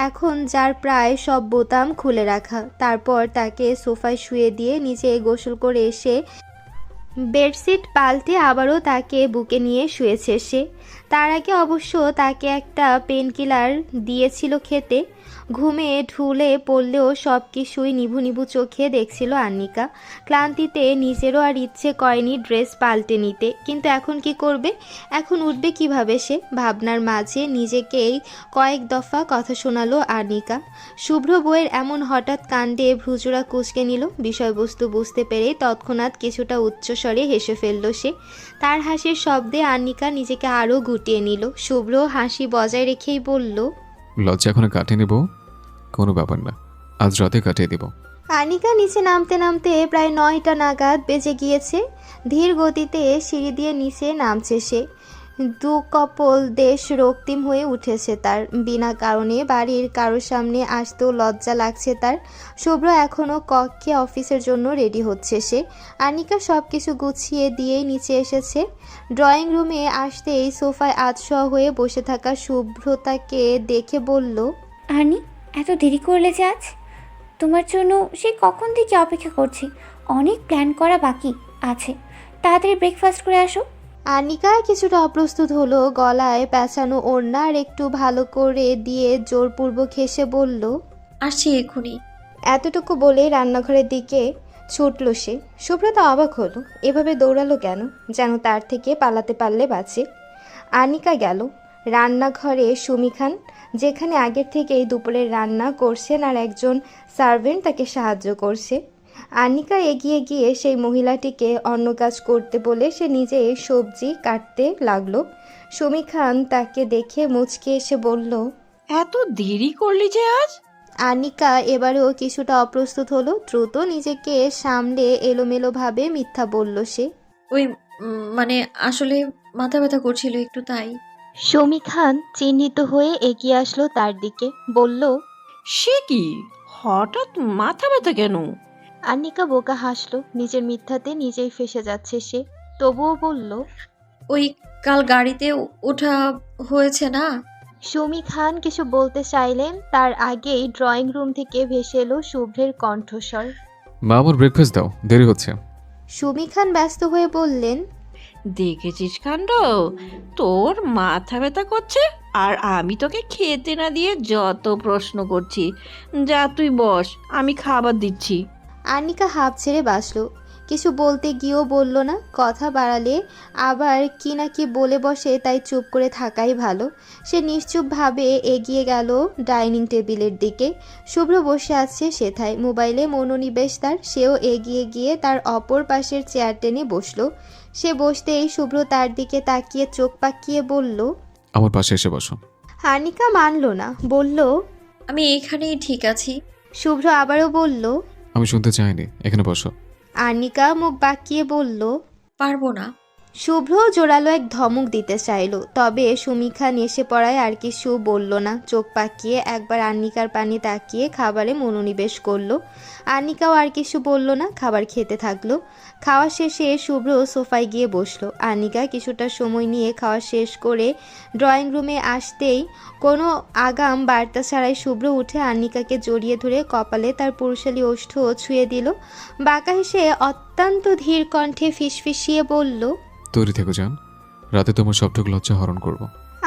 এখন যার প্রায় সব বোতাম খুলে রাখা। তারপর তাকে সোফায় শুয়ে দিয়ে নিজে গোসল করে এসে বেডশিট পাল্টে আবারও তাকে বুকে নিয়ে শুয়েছে সে। তার আগে অবশ্য তাকে একটা পেনকিলার দিয়েছিল খেতে। ঘুমে ঢুলে পড়লেও সব কিছুই নিভু নিভু চোখে দেখছিল আনিকা। ক্লান্তিতে নিজেরও আর ইচ্ছে করেনি ড্রেস পাল্টে নিতে, কিন্তু এখন কি করবে? এখন উঠবে কিভাবে সে? ভাবনার মাঝে নিজেকেই কয়েক দফা কথা শোনালো আনিকা। শুভ্র বইয়ের এমন হঠাৎ কাণ্ডে ভ্রুজোড়া কুঁচকে নিল। বিষয়বস্তু বুঝতে পেরে তৎক্ষণাৎ কিছুটা উচ্চস্বরে হেসে ফেলল সে। তার হাসির শব্দে আনিকা নিজেকে আরও গুটিয়ে নিল। শুভ্র হাসি বজায় রেখেই বলল, লজ্জা এখনো কাটিয়ে নেব? কোনো ব্যাপার না, আজ রাতে কাটিয়ে দেব। আনিকা নিচে নামতে নামতে প্রায় 9টা নাগাদ বেজে গিয়েছে। ধীর গতিতে সিঁড়ি দিয়ে নিচে নামছে সে। দু কপল দেশ রক্তিম হয়ে উঠেছে তার। বিনা কারণে বাড়ির কারোর সামনে আসতেও লজ্জা লাগছে তার। শুভ্র এখনও কক্ষে অফিসের জন্য রেডি হচ্ছে সে। আনিকা সব কিছু গুছিয়ে দিয়েই নিচে এসেছে। ড্রয়িং রুমে আসতেই সোফায় আধশোয়া হয়ে বসে থাকা শুভ্রতাকে দেখে বলল, আনি, এত দেরি করলে যে আজ? তোমার জন্য সে কখন থেকে অপেক্ষা করছি। অনেক প্ল্যান করা বাকি আছে, তাড়াতাড়ি ব্রেকফাস্ট করে আসো। আনিকা কিছুটা অপ্রস্তুত হলো। গলায় পেঁচানো ওড়না আর একটু ভালো করে দিয়ে জোরপূর্বক হেসে বলল, আসছি এক্ষুনি। এতটুকু বলেই রান্নাঘরের দিকে ছুটল সে। সুব্রতা অবাক হলো, এভাবে দৌড়ালো কেন, যেন তার থেকে পালাতে পারলে বাঁচে। আনিকা গেল রান্নাঘরে। সুমি খান, যেখানে আগের থেকেই দুপুরের রান্না করছেন আর একজন সার্ভেন্ট তাকে সাহায্য করছে। আনিকা এগিয়ে গিয়ে সেই মহিলাটিকে অন্য কাজ করতে বলে সে নিজে সবজি কাটতে লাগলো। সুমি খান তাকে দেখে মুচকে এসে বলল, এত দেরি করলি যে আজ? আনিকা এবারেও কিছুটা অপ্রস্তুত হলো। দ্রুত নিজেকে সামলে এলোমেলোভাবে মিথ্যা বলল সে। ওই মানে আসলে মাথা ব্যথা করছিল একটু, তাই। সুমি খান চিহ্নিত হয়ে এগিয়ে আসলো তার দিকে, বলল, সে কি, হঠাৎ মাথা ব্যথা কেন? আনিকা বোকা হাসলো। নিজের মিথ্যাতে নিজেই ফেঁসে যাচ্ছে সে। তবুও বলল, ওই কাল গাড়িতে ওঠা হয়েছে না। সুমি খান কিছু বলতে চাইলেন, তার আগেই ড্রয়িং রুম থেকে ভেসে এলো শুভ্রের কণ্ঠস্বর। মা, আমার ব্রেকফাস্ট দাও, দেরি হচ্ছে। সুমি খান ব্যস্ত হয়ে বললেন, দেখেছিস কাণ্ড, তোর মাথা ব্যথা করছে আর আমি তোকে খেতে না দিয়ে যত প্রশ্ন করছি। যা তুই বস, আমি খাবার দিচ্ছি। আনিকা হাঁপ ছেড়ে বাঁচল। কিছু বলতে গিয়েও বলল না। কথা বাড়ালে আবার কি না কি বলে বসে, তাই চুপ করে থাকাই ভালো। সে নিশ্চুপভাবে এগিয়ে গেল ডাইনিং টেবিলের দিকে। শুভ্র বসে আছে সেথায়, মোবাইলে মনোনিবেশ তার। সেও এগিয়ে গিয়ে তার অপর পাশের চেয়ার টেনে বসলো। সে বসতেই শুভ্র তার দিকে তাকিয়ে চোখ পাকিয়ে বলল, আমার পাশে এসে বসো। আনিকা মানল না, বলল, আমি এখানেই ঠিক আছি। শুভ্র আবারও বলল। আমি শুনতে চাইনি, এখানে বসো। আনিকা মুখ বাঁকিয়ে বলল, পারবো না। শুভ্র জোরালো এক ধমক দিতে চাইল, তবে সুমি খান এসে পড়ায় আর কিছু বলল না। চোখ পাকিয়ে একবার আনিকার পানে তাকিয়ে খাবারে মনোনিবেশ করলো। আনিকাও আর কিছু বলল না, খাবার খেতে থাকলো। খাওয়া শেষে শুভ্র সোফায় গিয়ে বসলো। আনিকা কিছুটা সময় নিয়ে খাওয়া শেষ করে ড্রয়িং রুমে আসতেই কোনো আগাম বার্তা ছাড়াই শুভ্র উঠে আনিকাকে জড়িয়ে ধরে কপালে তার পুরুষালী ওষ্ঠ ছুঁয়ে দিল। বাঁকা হেসে অত্যন্ত ধীর কণ্ঠে ফিসফিসিয়ে বলল, তৈরি থেকো যান, রাতে তোমার সবটুকু লজ্জা হরণ করব।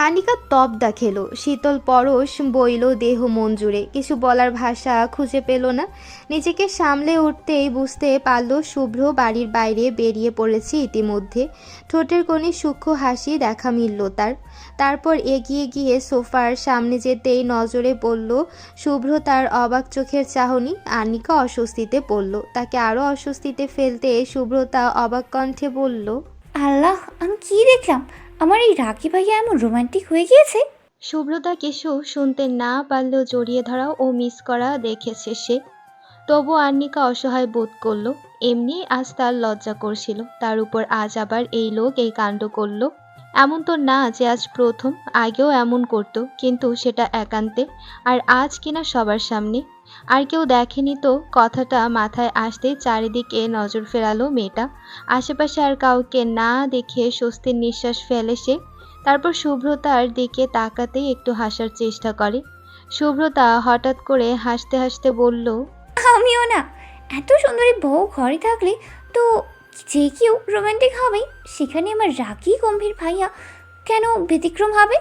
আনিকা তবদা খেলো। শীতল পরশ বইল দেহ মন জুড়ে। কিছু বলার ভাষা খুঁজে পেল না। নিজেকে সামলে উঠতেই বুঝতে পারল শুভ্র বাড়ির বাইরে বেরিয়ে পড়েছে ইতিমধ্যে। ঠোঁটের কোণে সূক্ষ্ম হাসি দেখা মিলল তার। তারপর এগিয়ে গিয়ে সোফার সামনে যেতেই নজরে পড়ল শুভ্র তার অবাক চোখের চাহনি। আনিকা অস্বস্তিতে পড়ল। তাকে আরও অস্বস্তিতে ফেলতে শুভ্রতা অবাক কণ্ঠে বলল, আল্লাহ, আমি কি দেখলাম? আমার এই রাখি ভাইয়া এমন রোমান্টিক হয়ে গিয়েছে। শুভ্রতা কিছু শুনতে না পারলেও জড়িয়ে ধরা ও মিস করা দেখেছে সে। তবু আন্নিকা অসহায় বোধ করলো। এমনি আজ তার লজ্জা করছিল, তার উপর আজ আবার এই লোক এই কাণ্ড করলো। এমন তো না যে আজ প্রথম, আগেও এমন করতো, কিন্তু সেটা একান্তে, আর আজ কিনা সবার সামনে। আর কেউ দেখেনি তো। কথাটা মাথায় আসতেই চারিদিকে নজর ফেরালো মেয়েটা। আশেপাশে আর কাউকে না দেখে স্বস্তির নিঃশ্বাস ফেলে সে। তারপর শুভ্রতার দিকে তাকাতেই একটু হাসার চেষ্টা করে। শুভ্রতা হঠাৎ করে হাসতে হাসতে বলল, আমিও না, এত সুন্দরী বউ ঘরে থাকলে তো যে কেউ রোমান্টিক হবেই, সেখানে আমার রাগী গম্ভীর ভাইয়া কেন ব্যতিক্রম হবে?